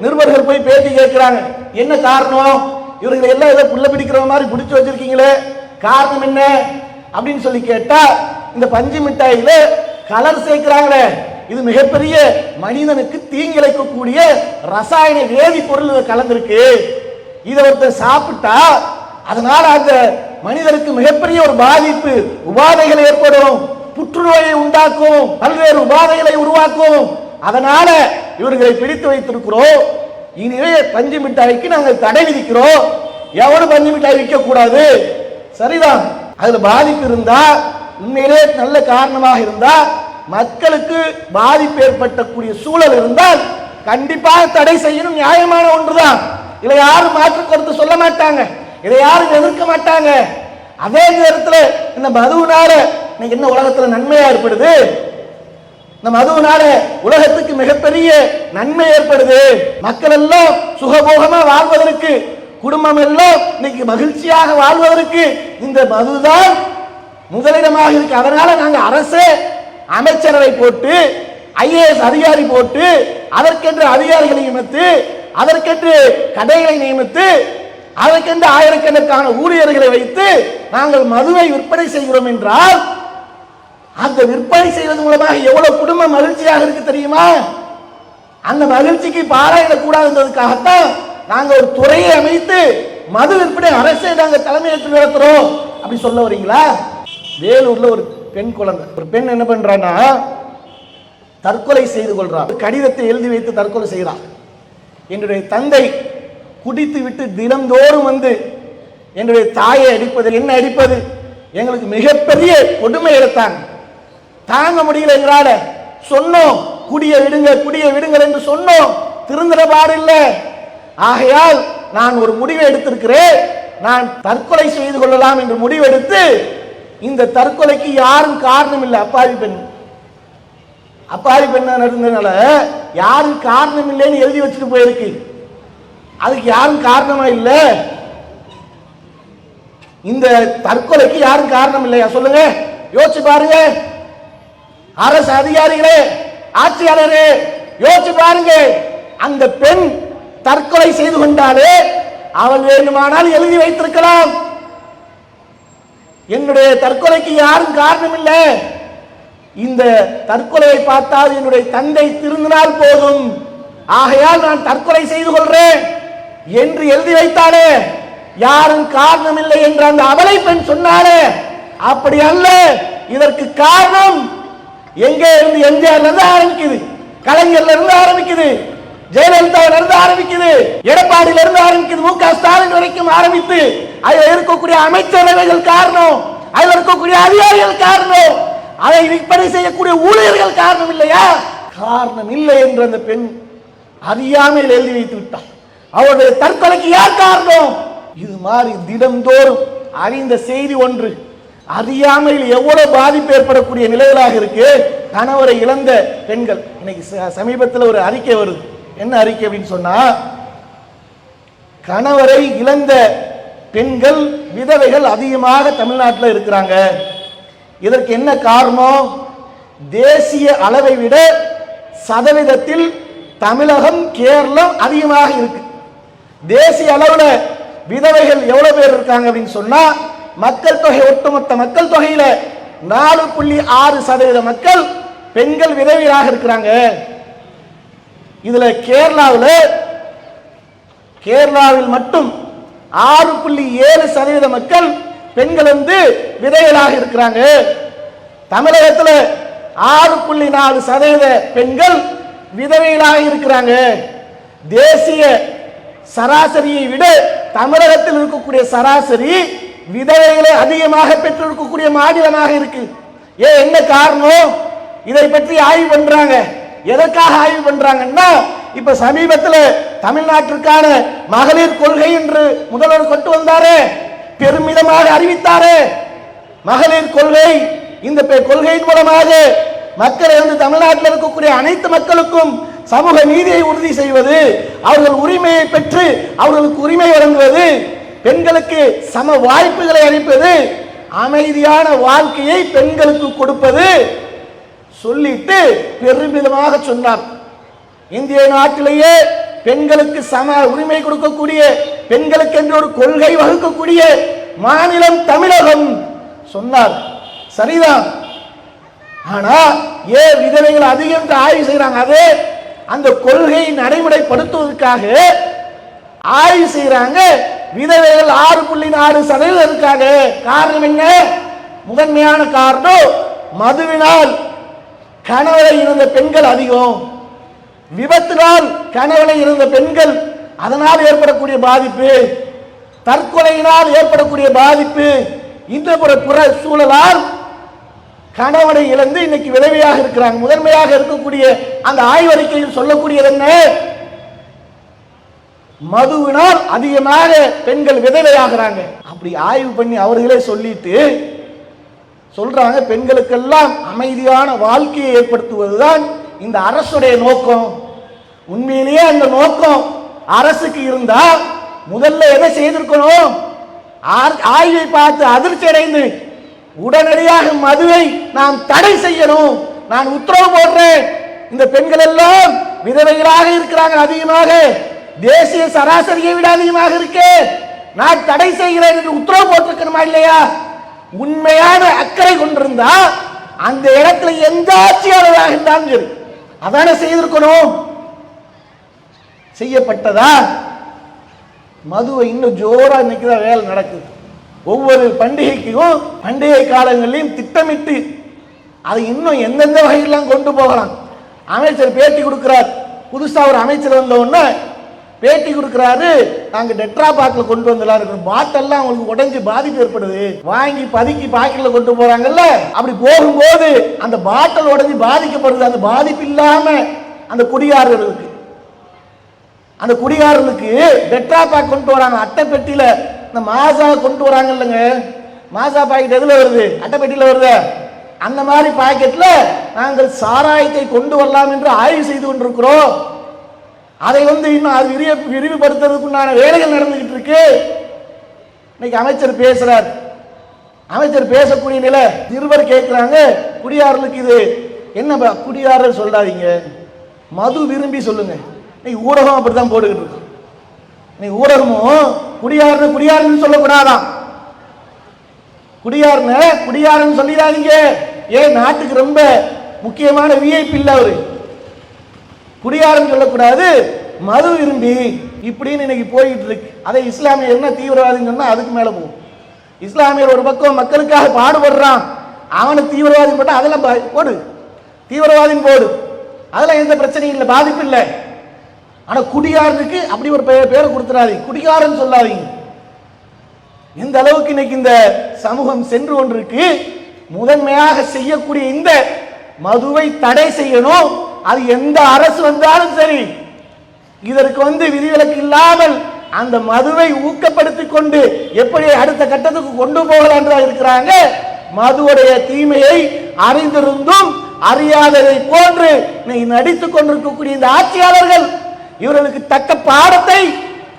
நிருபர்கள் போய் பேட்டி கேட்கிறாங்க. என்ன காரணம்? இவர்கள் எல்லாம் ஏதோ புள்ள பிடிக்கிற மாதிரி பிடிச்சி வச்சிருக்கீங்களே, காரணம் என்ன அப்படின்னு சொல்லி கேட்டா, இந்த பஞ்சு மிட்டாயில கலர் சேர்க்கிறாங்களே, இது மிகப்பெரிய மனிதனுக்கு தீங்கிழைக்கக்கூடிய ரசாயன வேதிப்பொருள் கலந்திருக்கு. இதை ஒருத்தர் சாப்பிட்டா அதனால அந்த மனிதனுக்கு மிகப்பெரிய ஒரு பாதிப்பு, உபாதைகள் ஏற்படும், புற்றுநோயை உண்டாக்கும், பல்வேறு உபாதைகளை உருவாக்கும். அதனால இவர்களை பிடித்து வைத்திருக்கிறோம். இனிமே பஞ்சு மிட்டாய்க்கு நாங்கள் தடை விதிக்கிறோம். எவனும் பஞ்சு மிட்டாய் விற்க கூடாது. சரிதான். அதுல பாதிப்பு இருந்தா, உண்மையிலே நல்ல காரணமாக இருந்தா, மக்களுக்கு பாதிப்பு ஏற்பட்டக்கூடிய சூழல் இருந்தால் கண்டிப்பாக தடை செய்யணும். நியாயமான ஒன்றுதான். இதை யாரும் மாற்று கருத்து சொல்ல மாட்டாங்க, இதை யாரும் எதிர்க்க மாட்டாங்க. அதே நேரத்தில் இந்த மதுவினால இன்னைக்கு என்ன உலகத்துல நன்மையா ஏற்படுது? இந்த மதுவினால உலகத்துக்கு மிகப்பெரிய நன்மை ஏற்படுது. மக்கள் எல்லாம் சுகபோகமா வாழ்வதற்கு, குடும்பம் எல்லாம் இன்னைக்கு மகிழ்ச்சியாக வாழ்வதற்கு இந்த மதுதான் முதலிடமாக இருக்கு. அதனால நாங்க அரசே அமைச்சரவை போட்டு, IAS அதிகாரி போட்டு, அதற்கென்று அதிகாரிகளை நியமித்து, அதற்கென்று கடைகளை நியமித்து, அதற்கென்று ஆயிரக்கணக்கான ஊழியர்களை வைத்து நாங்கள் மதுவை விற்பனை செய்கிறோம் என்றால், அந்த விற்பனை செய்வது மூலமாக எவ்வளவு குடும்பம் மகிழ்ச்சியாக இருக்கு தெரியுமா? அந்த மகிழ்ச்சிக்கு பாராயிடக்கூடாதுன்றதுக்காகத்தான் நாங்க ஒரு துறையை அமைத்து மது விற்பனை அரசை நாங்க தலைமையேற்று நடத்துறோம். அப்படி சொல்ல வரீங்களா? வேலூர்ல ஒரு பெண் குழந்தை, ஒரு பெண் என்ன பண்றான்னா தற்கொலை செய்து கொள்றார். கடிதத்தை எழுதி வைத்து தற்கொலை செய்கிறார். என்னுடைய தந்தை குடித்து விட்டு தினந்தோறும் வந்து என்னுடைய தாயை அடிப்பது, என்ன அடிப்பது, எங்களுக்கு மிகப்பெரிய கொடுமை எடுத்தாங்க. தாங்க முடியல எங்களால. சொன்னோம் குடிய விடுங்க, குடிய விடுங்கள் என்று சொன்னோம், திருந்துற பாடு இல்லை. ஆகையால் நான் ஒரு முடிவை எடுத்திருக்கிறேன். நான் தற்கொலை செய்து கொள்ளலாம் என்று முடிவெடுத்து, இந்த தற்கொலைக்கு யாரும் காரணம் இல்லை. அப்பாவி பெண், அப்பாவி பெண்ணா நடந்ததுனால யாரும் காரணம் இல்லைன்னு எழுதி வச்சுட்டு போயிருக்கு. அதுக்கு யாரும் காரணமா இல்லை. இந்த தற்கொலைக்கு யாரும் காரணம் இல்லையா? சொல்லுங்க, யோசிச்சு பாருங்க. அரசு அதிகாரிகளே, ஆட்சியாளரே யோசிச்சு பாருங்க, அந்த பெண் தற்கொலை செய்து கொண்டாலே அவள் வேண்டுமானால் எழுதி வைத்திருக்கலாம், என்னுடைய தற்கொலைக்கு யாரும் காரணம் இல்லை, இந்த தற்கொலையை பார்த்தால் என்னுடைய தந்தை திருந்தினால் போதும், ஆகையால் நான் தற்கொலை செய்து கொள்றேன் என்று எழுதி வைத்தாலே யாரும் காரணம் இல்லை என்று அந்த அவலை பெண் சொன்னாலே, அப்படி அல்ல. இதற்கு காரணம் எங்கே இருந்து? எம்ஜிஆர்ல இருந்து ஆரம்பிக்குது, கலைஞர்ல இருந்து ஆரம்பிக்குது, ஜெயலலிதாவில இருந்து ஆரம்பிக்குது, எடப்பாடியில இருந்து ஆரம்பிக்குது, மு க ஸ்டாலின் வரைக்கும் ஆரம்பித்து அதில் இருக்கக்கூடிய அமைச்சரவைகள் காரணம், அதில் இருக்கக்கூடிய அதிகாரிகள் காரணம், அதை விற்பனை செய்யக்கூடிய ஊழியர்கள் காரணம் இல்லையா? காரணம் இல்லை என்று அந்த பெண் அறியாமையில் எழுதி வைத்து விட்டார். அவருடைய தற்கொலைக்கு யார் காரணம்? இது மாதிரி தினந்தோறும் அறிந்த செய்தி ஒன்று, அறியாமையில் எவ்வளவு பாதிப்பு ஏற்படக்கூடிய நிலைகளாக இருக்கு. கணவரை இழந்த பெண்கள், இன்னைக்கு சமீபத்தில் ஒரு அறிக்கை வருது. என்ன அறிக்கை அப்படின்னு சொன்னா, கணவரை இழந்த பெண்கள் விதவைகள் அதிகமாக தமிழ்நாட்டில் இருக்கிறாங்க. இதற்கு என்ன காரணம்? தேசிய அளவை விட சதவீதத்தில் தமிழகம் கேரளம் அதிகமாக இருக்கு. தேசிய அளவில் விதவைகள் எவ்வளவு பேர் இருக்காங்க அப்படின்னு சொன்னா, மக்கள் தொகை ஒட்டுமொத்த மக்கள் தொகையில 4.6% மக்கள் பெண்கள் விதவைகளாக இருக்கிறாங்க. இதுல கேரளாவில் மட்டும் 6.7% மக்கள் பெண்கள் விதவைகளாக இருக்கிறாங்க. தமிழகத்தில் 6.4% பெண்கள் விதவைகளாக இருக்கிறாங்க. தேசிய சராசரியை விட தமிழகத்தில் இருக்கக்கூடிய சராசரி விதவைகளை அதிகமாக பெற்றிருக்கக்கூடிய மாநிலமாக இருக்கு. ஏன், என்ன காரணம்? இதை பற்றி ஆய்வு பண்றாங்க. எதற்காக ஆய்வு பண்றாங்கன்னா, இப்ப சமீபத்தில் தமிழ்நாட்டிற்கான மகளிர் கொள்கை என்று முதல்வர் கொண்டு வந்தாரே, பெருமிதமாக அறிவித்தாரே மகளிர் கொள்கை. இந்த கொள்கையின் மூலமாக மக்களை தமிழ்நாட்டில் இருக்கக்கூடிய அனைத்து மக்களுக்கும் சமூக நீதியை உறுதி செய்வது, அவர்கள் உரிமையை பெற்று அவர்களுக்கு உரிமை வழங்குவது, பெண்களுக்கு சம வாய்ப்புகளை அளிப்பது, அமைதியான வாழ்க்கையை பெண்களுக்கு கொடுப்பது சொல்லிட்டு பெருமிதமாக சொன்னார். இந்திய நாட்டிலேயே பெண்களுக்கு சம உரிமை கொடுக்கக்கூடிய, பெண்களுக்கு என்று ஒரு கொள்கை வகுக்கக்கூடிய மாநிலம் தமிழகம் சொன்னார். சரிதான். ஆனா ஏன் விதவைகள் அதிகம் ஆய்வு செய்யறாங்க? அதே அந்த கொள்கையை நடைமுறைப்படுத்துவதற்காக ஆய்வு செய்யறாங்க. விதவைகள் 6.4% இருக்காங்க. காரணம் என்ன? முதன்மையான காரணம், மதுவினால் கணவரை இழந்த பெண்கள் அதிகம், விபத்தினால் கணவனை இழந்த பெண்கள், அதனால் ஏற்படக்கூடிய பாதிப்பு, தற்கொலையினால் ஏற்படக்கூடிய பாதிப்பு, இந்த புற சூழலால் கணவனை இழந்து இன்னைக்கு விதவையாக இருக்கிறாங்க. முதன்மையாக இருக்கக்கூடிய அந்த ஆய்வறிக்கையில் சொல்லக்கூடியது என்ன? மதுவினால் அதிகமாக பெண்கள் விதவையாகிறாங்க. அப்படி ஆய்வு பண்ணி அவர்களே சொல்லிட்டு சொல்றாங்க, பெண்களுக்கெல்லாம் அமைதியான வாழ்க்கையை ஏற்படுத்துவதுதான் இந்த அரசுடைய நோக்கம். உண்மையிலேயே அந்த நோக்கம் அரசுக்கு இருந்தா முதல்ல எதை செய்திருக்கணும்? ஆய்வை பார்த்து அதிர்ச்சி அடைந்து உடனடியாக மதுவை நாம் தடை செய்யணும். நான் உத்தரவு போடுறேன், இந்த பெண்கள் எல்லாம் விதவைகளாக இருக்கிறாங்க, அதிகமாக தேசிய சராசரியை விட அதிகமாக இருக்கு, நான் தடை செய்கிறேன் என்று உத்தரவு போட்டிருக்கணுமா இல்லையா? உண்மையான அக்கறை கொண்டிருந்தா அந்த இடத்துல எந்த ஆட்சியாளராக இருந்தாலும் சரி அதான செய்திருக்கணும். செய்யப்பட்டதா? மதுவை இன்னும் ஜோரா இன்னைக்கு தான் வேலை நடக்குது. ஒவ்வொரு பண்டிகைக்கும் பண்டிகை காலங்களிலும் திட்டமிட்டு அதை இன்னும் எந்தெந்த வகையெல்லாம் கொண்டு போகலாம். அமைச்சர் பேட்டி கொடுக்கிறார். புதுசா ஒரு அமைச்சர் வந்த உடனே பேட்டி கொடுக்கிறாரு, நாங்க டெட்ரா பாட்டில் கொண்டு வந்துடலாம் இருக்கிறோம். பாட்டெல்லாம் அவங்களுக்கு உடஞ்சி பாதிப்பு ஏற்படுது, வாங்கி பதுக்கி பாக்கெட்ல கொண்டு போறாங்கல்ல, அப்படி போகும்போது அந்த பாட்டில் உடஞ்சி பாதிக்கப்படுது. அந்த பாதிப்பு இல்லாம அந்த குடிகாரர்களுக்கு டெட்ரா பாக் கொண்டு வராங்க. அட்டை பெட்டியில இந்த மாசா கொண்டு வராங்க இல்லைங்க, மாசா பாக்கெட் எதுல வருது? அட்டை பெட்டியில வருது. அந்த மாதிரி பாக்கெட்ல நாங்கள் சாராயத்தை கொண்டு வரலாம் என்று ஆய்வு செய்து கொண்டிருக்கிறோம். அதை இன்னும் அது விரிவுபடுத்துறதுக்குண்டான வேலைகள் நடந்துகிட்டு இருக்கு. இன்னைக்கு அமைச்சர் பேசுறார். அமைச்சர் பேசக்கூடிய நிலை, இருவர் கேட்கிறாங்க, குடியாரர்களுக்கு இது என்ன குடியாரர் சொல்லாதீங்க, மது விரும்பி சொல்லுங்க. இன்னைக்கு ஊடகம் அப்படித்தான் போட்டுக்கிட்டு இருக்கு. இன்னைக்கு ஊடகமும் குடியாரன்னு சொல்லக்கூடாதான். குடியாரன்னு சொல்லிடாதீங்க. ஏன் நாட்டுக்கு ரொம்ப முக்கியமான விஐபி இல்ல அவரு. குடியாரன்னு சொல்லக்கூடாது, மது விரும்பி இப்படின்னு இன்னைக்கு போயிட்டு இருக்கு. அதை இஸ்லாமியர் என்ன தீவிரவாதின்னு சொன்னா அதுக்கு மேல போகும். இஸ்லாமியர் ஒரு பக்கம் மக்களுக்காக பாடுபடுறான், அவனை தீவிரவாதி போட்டா அதெல்லாம் போடு, தீவிரவாதின்னு போடு, அதெல்லாம் எந்த பிரச்சனையும் இல்லை, பாதிப்பு இல்லை. ஆனா குடியாரனுக்கு அப்படி ஒரு பேரை கொடுத்துறாதீங்க, குடிகாரன் சொல்லாதீங்க. எந்த அளவுக்கு இன்னைக்கு இந்த சமூகம் சென்று கொண்டிருக்கு. முதன்மையாக செய்யக்கூடிய இந்த மதுவை தடை செய்யணும். அது எந்த அரசு வந்தாலும் சரி, இதற்கு விதிவிலக்கு இல்லாமல் அந்த மதுவை ஊக்கப்படுத்திக் கொண்டு எப்படி அடுத்த கட்டத்துக்கு கொண்டு போகலாம் என்று இருக்கிறாங்க. மதுவுடைய தீமையை அறிந்திருந்தும் அறியாததை போன்று நடித்துக் கொண்டிருக்கக்கூடிய இந்த ஆட்சியாளர்கள் இவர்களுக்கு தக்க பாடத்தை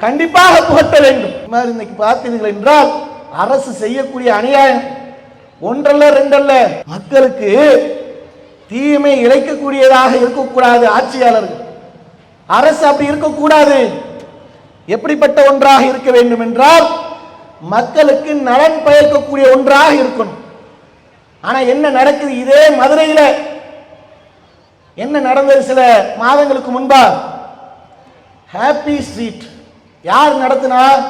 கண்டிப்பாக புகட்ட வேண்டும். இன்னைக்கு பார்த்தீர்கள் என்றால் அரசு செய்யக்கூடிய அநியாயம் ஒன்றல்ல ரெண்டல்ல, மக்களுக்கு தீமை இழைக்கக்கூடியதாக இருக்கக்கூடாது. ஆட்சியாளர்கள் அரசு அப்படி இருக்கக்கூடாது. எப்படிப்பட்ட ஒன்றாக இருக்க வேண்டும் என்றால் மக்களுக்கு நலன் பயக்கக்கூடிய ஒன்றாக இருக்கணும். ஆனா என்ன நடக்குது? இதே மதுரையில என்ன நடந்தது? சில மாதங்களுக்கு முன்பா ஹாப்பி ஸ்ட்ரீட் யார் நடத்தினார்?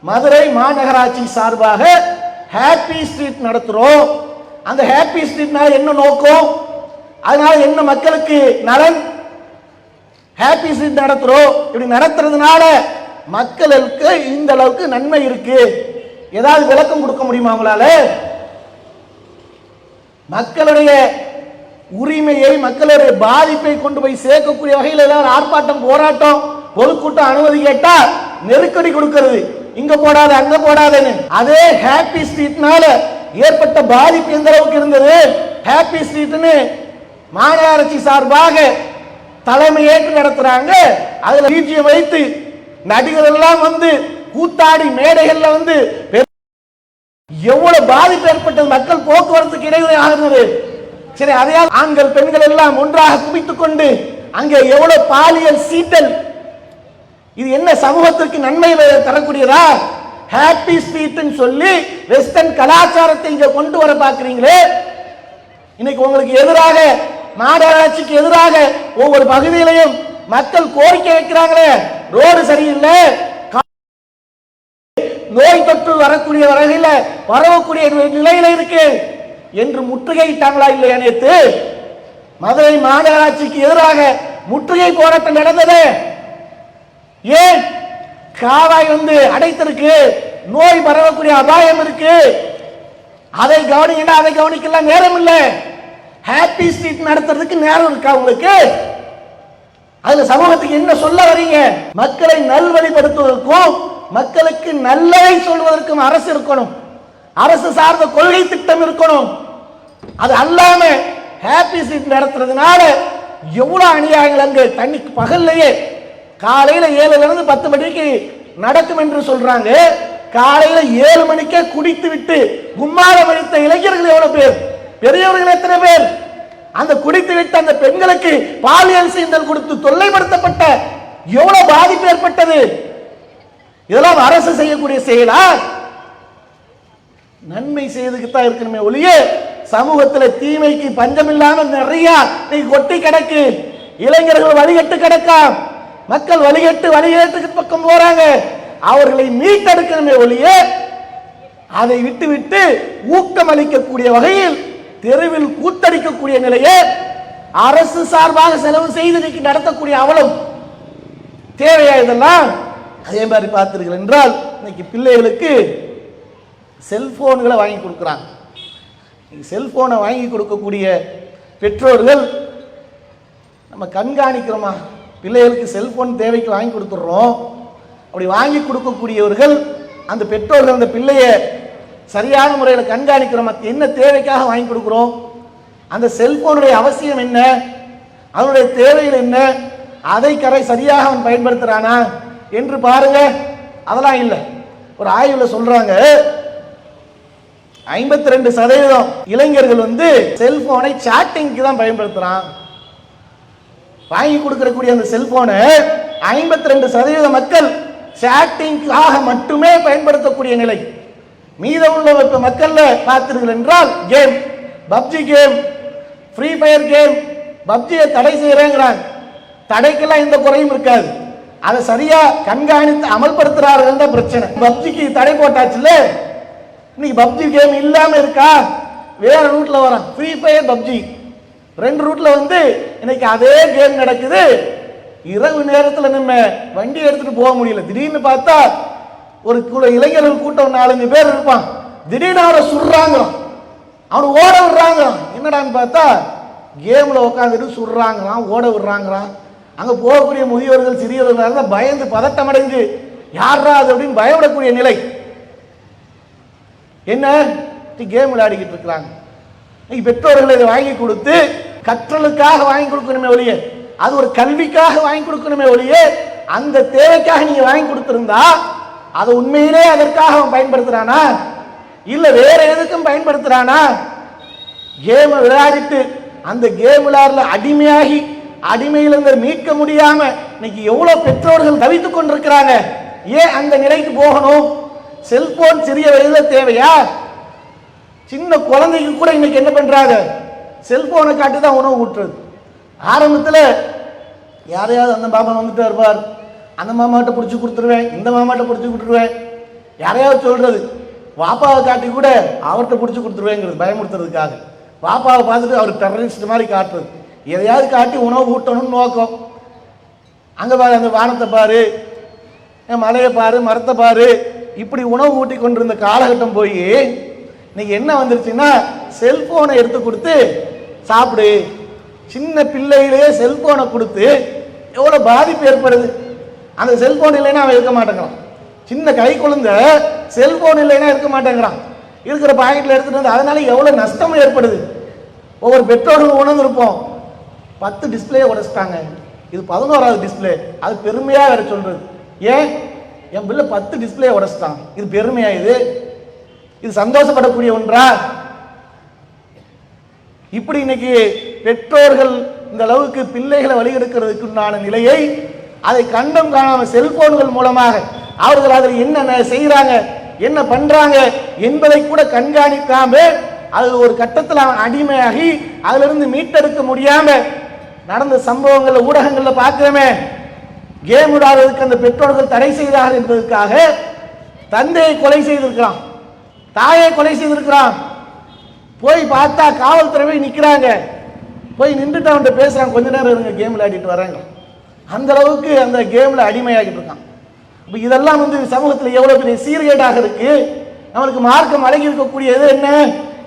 மதுரை மாநகராட்சி சார்பாக ஹாப்பி ஸ்ட்ரீட் நடத்துறோம். அந்த ஹாப்பி ஸ்ட்ரீட்னால என்ன நோக்கம்? அதனால என்ன மக்களுக்கு நலன்? ஹாப்பி ஸ்ட்ரீட் நடத்துறோம், இப்படி நடத்துறதுனால மக்களுக்கு இந்த அளவுக்கு நன்மை இருக்கு, ஏதாவது விளக்கம் கொடுக்க முடியுமா அவங்களால? மக்களுடைய உரிமையை, மக்களுடைய பாதிப்பை கொண்டு போய் சேர்க்கக்கூடிய வகையில் ஏதாவது ஆர்ப்பாட்டம், போராட்டம், பொதுக்கூட்டம் அனுமதி கேட்டா நெருக்கடி கொடுக்கிறது, இங்க போடாத அங்க போடாதன்னு. அதே ஹாப்பி ஸ்ட்ரீட்னால ஏற்பட்ட பாதிப்பு எந்த அளவுக்கு இருந்தது? ஹாப்பி ஸ்ட்ரீட்னு மாநகராட்சி சார்பாக தலைமையேற்று நடத்துறாங்க. அதுல பிஜிஎம் வைத்து நடிகர் எல்லாம் கூத்தாடி மேடைகள்ல எவ்வளவு பாதிப்பு ஏற்பட்டது, மக்கள் போக்குவரத்துக்கு இடையூறு ஆகிறது. சரி, அதையால் ஆண்கள் பெண்கள் எல்லாம் ஒன்றாக குவித்துக் கொண்டு அங்கே எவ்வளவு பாலியல் சீட்டல், இது என்ன சமூகத்திற்கு நன்மை தரக்கூடியதா? ஹாப்பி ஸ்ட்ரீட் சொல்லி வெஸ்டர்ன் கலாச்சாரத்தை இங்க கொண்டு வர பாக்குறீங்களே. இன்னைக்கு உங்களுக்கு எதிராக, மாநகராட்சிக்கு எதிராக ஒவ்வொரு பகுதியிலையும் மக்கள் கோரிக்கை வைக்கிறாங்களே, ரோடு சரியில்லை, நோய் தொற்று வரக்கூடிய வகையில வரக்கூடிய நிலையில இருக்கு என்று முற்றுகையிட்டாங்களா இல்லையா? நேற்று மதுரை மாநகராட்சிக்கு எதிராக முற்றுகை போராட்டம் நடந்தது. ஏன்? காவாய் அடைத்திருக்கு, நோய் பரவக்கூடிய அபாயம் இருக்கு, அதை கவனிக்கணும், அதை கவனிக்கலாம் நேரம் இல்லை. ஹாப்பி ஸ்ட்ரீட் நடத்துறதுக்கு நேரம் இருக்கா உங்களுக்கு? அதுல சமூகத்துக்கு என்ன சொல்ல வரீங்க? மக்களை நல்வழிப்படுத்துவதற்கும் மக்களுக்கு நல்லதை சொல்வதற்கும் அரசு இருக்கணும், அரசு சார்ந்த கொள்கை திட்டம் இருக்கணும். அது அல்லாம ஹாப்பி ஸ்ட்ரீட் நடத்துறதுனால எவ்வளவு அநியாயங்கள் அங்கு தண்ணி பகல்லையே காலையில 7ல இருந்து 10 மணிக்கு நடக்கும் என்று சொல்றாங்க. காலையில 7 மணிக்கே குடித்து விட்டு கும்மாரம் அடித்த இளைஞர்கள் எவ்வளவு பேர், பெரியவர்கள் எத்தனை பேர்? அந்த குடித்து விட்டு அந்த பெண்களுக்கு பாலியல் சீண்டல் கொடுத்து தொல்லைப்படுத்தப்பட்ட எவ்வளவு பாதிப்பு ஏற்பட்டது. இதெல்லாம் அரசு செய்யக்கூடிய செயலா? நன்மை செய்துக்குத்தான் இருக்கணுமே ஒழிய சமூகத்தில் தீமைக்கு பஞ்சம் இல்லாமல் நிறைய கொட்டி கிடக்கு. இளைஞர்கள் வழிகட்டு கிடக்கா, மக்கள் வழிகட்டுக்கு பக்கம் போறாங்க. அவர்களை மீட்டெடுக்கணுமே ஒழிய அதை விட்டு விட்டு ஊக்கம் அளிக்கக்கூடிய வகையில் தெருவில் கூத்தடிக்கக்கூடிய நிலையை அரசு சார்பாக செலவு செய்து நடத்தக்கூடிய அவலம் தேவையா இதெல்லாம்? அதே மாதிரி பார்த்தீர்கள் என்றால் இன்னைக்கு பிள்ளைகளுக்கு செல்போன்களை வாங்கி கொடுக்குறாங்க. செல்போனை வாங்கி கொடுக்கக்கூடிய பெற்றோர்கள் நம்ம கண்காணிக்கிறோமா? பிள்ளைகளுக்கு செல்போன் தேவைக்கு வாங்கி கொடுத்துட்றோம். அப்படி வாங்கி கொடுக்கக்கூடியவர்கள் அந்த பெற்றோர்கள் அந்த பிள்ளையை சரியான முறையில் கண்காணிக்கிறோம். என்ன தேவைக்காக வாங்கி கொடுக்குறோம்? அந்த செல்போனுடைய அவசியம் என்ன, அதனுடைய தேவைகள் என்ன, அதை சரியாக அவன் பயன்படுத்துறானா என்று பாருங்க. அதெல்லாம் இல்லை. ஒரு ஆய்வுல சொல்றாங்க, 52% இளைஞர்கள் செல்போனை சாட்டிங்க்கு தான் பயன்படுத்துறான். வாங்கி கொடுக்கக்கூடிய அந்த செல்போனை 52% மக்கள் சாட்டிங்காக மட்டுமே பயன்படுத்தக்கூடிய நிலை. மீதமுள்ள மக்கள்ல பார்த்தீர்கள் என்றால் game, PUBG game, free fire game, பப்ஜியை தடை செய்யறேங்கிறாங்க. தடைக்கெல்லாம் எந்த குறையும் இருக்காது. அதை சரியா கண்காணித்து அமல்படுத்துறார்கள் தான் பிரச்சனை. பப்ஜிக்கு தடை போட்டாச்சுல, இன்னைக்கு பப்ஜி கேம் இல்லாம இருக்கா? வேற ரூட்ல வரான். ஃப்ரீ ஃபயர், பப்ஜி 2 ரூட்ல இன்னைக்கு அதே கேம் நடக்குது. இரவு நேரத்தில் நம்ம வண்டி எடுத்துட்டு போக முடியல. திடீர்னு பார்த்தா ஒரு இளைஞர்கள் கூட்டம் 4-5 பேர் இருப்பான். திடீர்னு அவரை சுடுறாங்க, அவனை ஓட விடுறாங்க. என்னடான்னு பார்த்தா கேம்ல உட்காந்துட்டு சுடுறாங்களாம், ஓட விடுறாங்களாம். அங்க போகக்கூடிய முதியோர்கள் சிறியவர்கள் பயந்து பதட்டம் அடைஞ்சு யாரா அது அப்படின்னு பயப்படக்கூடிய நிலை. என்ன கேம் விளையாடிக்கிட்டு இருக்கிறாங்க. பெற்றோர்கள் இதை வாங்கி கொடுத்து கற்றலுக்காக வாங்கி கொடுக்கணுமே ஒழிய, அது ஒரு கல்விக்காக வாங்கி கொடுக்கணுமே ஒழிய, அந்த தேவைக்காக நீங்க வாங்கி கொடுத்திருந்தா அதை உண்மையிலே அதற்காக அவன் பயன்படுத்துறானா இல்ல வேற எதுக்கும் பயன்படுத்துறானா? கேம் விளையாடிட்டு அந்த கேம் விளையாடல அடிமையாகி அடிமையிலிருந்து மீட்க முடியாம இன்னைக்கு எவ்வளவு பெற்றோர்கள் தவித்துக் கொண்டிருக்கிறாங்க. ஏன் அந்த நிலைக்கு போகணும்? செல்போன் சிறிய வயதில் தேவையா? சின்ன குழந்தைக்கு கூட இன்னைக்கு என்ன பண்றாங்க? செல்போனை காட்டி தான் உணவு ஊட்டுறது. ஆரம்பத்தில் யாரையாவது அந்த மாமா வந்துட்டு இருப்பார், அந்த மாமாட்ட பிடிச்சி கொடுத்துருவேன், இந்த மாமாட்ட பிடிச்சி கொடுத்துருவேன். யாரையாவது சொல்றது வாப்பாவை காட்டி கூட அவர்கிட்ட பிடிச்சி கொடுத்துருவேங்கிறது பயமுறுத்துறதுக்காக. வாப்பாவை பார்த்துட்டு அவர் டெரரிஸ்ட் மாதிரி காட்டுறது, எதையாவது காட்டி உணவு ஊட்டணும்னு நோக்கம். அங்கே பாரு, அந்த வானத்தை பாரு, மலையை பாரு, மரத்தை பாரு, இப்படி உணவு ஊட்டி கொண்டிருந்த காலகட்டம் போய் இன்னைக்கு என்ன வந்துருச்சுன்னா செல்போனை எடுத்து கொடுத்து சாப்பிடு. சின்ன பிள்ளையிலேயே செல்போனை கொடுத்து எவ்வளோ பாதிப்பு ஏற்படுது. அந்த செல்போன் இல்லைன்னா அவன் இருக்க மாட்டேங்கிறான். சின்ன கை குழந்தை செல்போன் இல்லைன்னா இருக்க மாட்டேங்கிறான். இருக்கிற பாக்கெட்டில் எடுத்துட்டு வந்து அதனால எவ்வளோ நஷ்டம் ஏற்படுது. ஒவ்வொரு பெற்றோர்கள் உணர்ந்திருப்போம். 10 டிஸ்பிளே உடைச்சிட்டாங்க, இது 11வது டிஸ்பிளே. அது பெருமையாக வேற சொல்றது. ஏன் என் பிள்ளை 10 டிஸ்பிளே உடைச்சிட்டான், இது பெருமையா? இது சந்தோஷப்படக்கூடிய ஒன்றா? இப்படி இன்னைக்கு பெற்றோர்கள் இந்த அளவுக்கு பிள்ளைகளை வழிகெடுக்கிறதுக்கு உண்டான நிலையை அதை கண்டம் காணாம செல்போன்கள் மூலமாக அவர்கள் அதில் என்ன செய்யறாங்க, என்ன பண்றாங்க என்பதை கூட கண்காணிக்காம அது ஒரு கட்டத்தில் அவன் அடிமையாகி அதிலிருந்து மீட்டெடுக்க முடியாம நடந்த சம்பவங்கள் ஊடகங்கள்ல பார்க்கிறோமே. கேம் விடாததுக்கு அந்த பெற்றோர்கள் தடை செய்தார்கள் என்பதற்காக தந்தையை கொலை செய்திருக்கிறான், தாயை கொலை செய்திருக்கிறான். போய் பார்த்தா காவல்துறை நிற்கிறாங்க, போய் நின்றுட்டு அவன்கிட்ட பேசுறாங்க, கொஞ்ச நேரம் இருங்க கேம் விளையாடிட்டு வராங்க. அந்த அளவுக்கு அந்த கேம்ல அடிமையாகிட்டு இருக்கான். இப்போ இதெல்லாம் சமூகத்தில் எவ்வளவு பெரிய சீர்கேடாக இருக்கு. நம்மளுக்கு மார்க்கம் அடங்கி இருக்கக்கூடியது என்ன?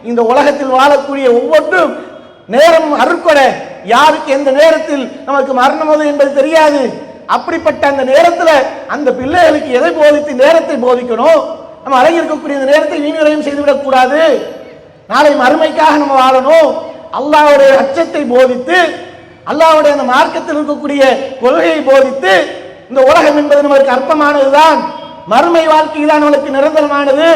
இந்த உலகத்தில் வாழக்கூடிய ஒவ்வொன்றும் நேரம் அருட்கொடை. யாருக்கு எந்த நேரத்தில் நமக்கு மரணம் என்பது தெரியாது. அப்படிப்பட்ட அந்த நேரத்தில் அந்த பிள்ளைகளுக்கு எதை போதித்து நேரத்தை போதிக்கணும். நம்ம அடங்கி இருக்கக்கூடிய இந்த நேரத்தை வீண் செய்துவிடக் கூடாது. நாளை மறுமைக்காக நம்ம வாழணும். அல்லாஹ்வுடைய அச்சத்தை போதித்து, அல்லாஹ்வுடைய அந்த மார்க்கத்தில் இருக்கக்கூடிய கொள்கையை போதித்து, இந்த உலகம் என்பது நமக்கு அற்பமானதுதான், மறுமை வாழ்க்கை தான் நமக்கு நிரந்தரமானது.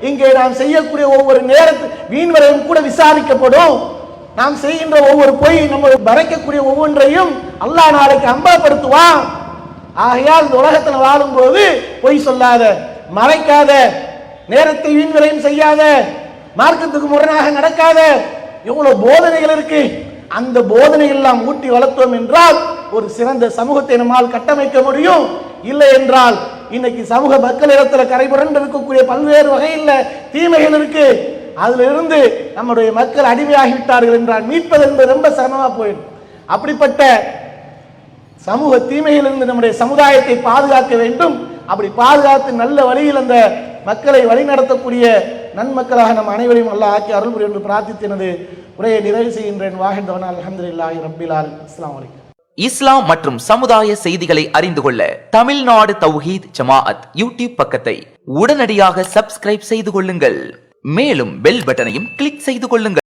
இங்கே நாம் செய்யக்கூடிய ஒவ்வொரு நேரத்தில் வீண்வரையும் கூட விசாரிக்கப்படும். நாம் செய்கின்ற ஒவ்வொரு பொய், நம்ம மறைக்கக்கூடிய ஒவ்வொன்றையும் அல்லாஹ் நாளைக்கு அம்பலப்படுத்துவான். ஆகையால் இந்த உலகத்தில் வாழும்போது பொய் சொல்லாத, மறைக்காத, நேரத்தை வீண்வரையும் செய்யாத, மார்க்கத்துக்கு முரணாக நடக்காத. எவ்வளவு போதனைகள் இருக்கு. அந்த போதனைகள் எல்லாம் ஊட்டி வளர்த்தோம் என்றால் ஒரு சிறந்த சமூகத்தை நம்மால் கட்டமைக்க முடியும். இல்லை என்றால் இன்னைக்கு சமூக மக்களிடத்தில் கரைபுரண்டு இருக்கக்கூடிய பல்வேறு வகையில் தீமைகள் இருக்கு. அதுல இருந்து நம்முடைய மக்கள் அடிமையாகிவிட்டார்கள் என்றால் மீட்பது என்பது ரொம்ப சிரமமா போயிடும். அப்படிப்பட்ட சமூக தீமையிலிருந்து நம்முடைய சமுதாயத்தை பாதுகாக்க வேண்டும். அப்படி பாதுகாத்து நல்ல வழியில் அந்த மக்களை வழிநடத்தக்கூடிய நன்மக்களாக நம் அனைவரையும் அல்லாஹ் ஆக்கி அருள் புரியும் என்று பிரார்த்தித்தனது உரையை நிறைவு செய்கின்றேன். வாஹிதவனா அல்ஹம்துலில்லாஹி ரப்பில் ஆலமீன். அஸ்ஸலாமு அலைக்கும். இஸ்லாம் மற்றும் சமுதாய செய்திகளை அறிந்து கொள்ள தமிழ்நாடு தௌஹீத் ஜமாஅத் யூடியூப் பக்கத்தை உடனடியாக சப்ஸ்கிரைப் செய்து கொள்ளுங்கள். மேலும் பெல் பட்டனையும் கிளிக் செய்து கொள்ளுங்கள்.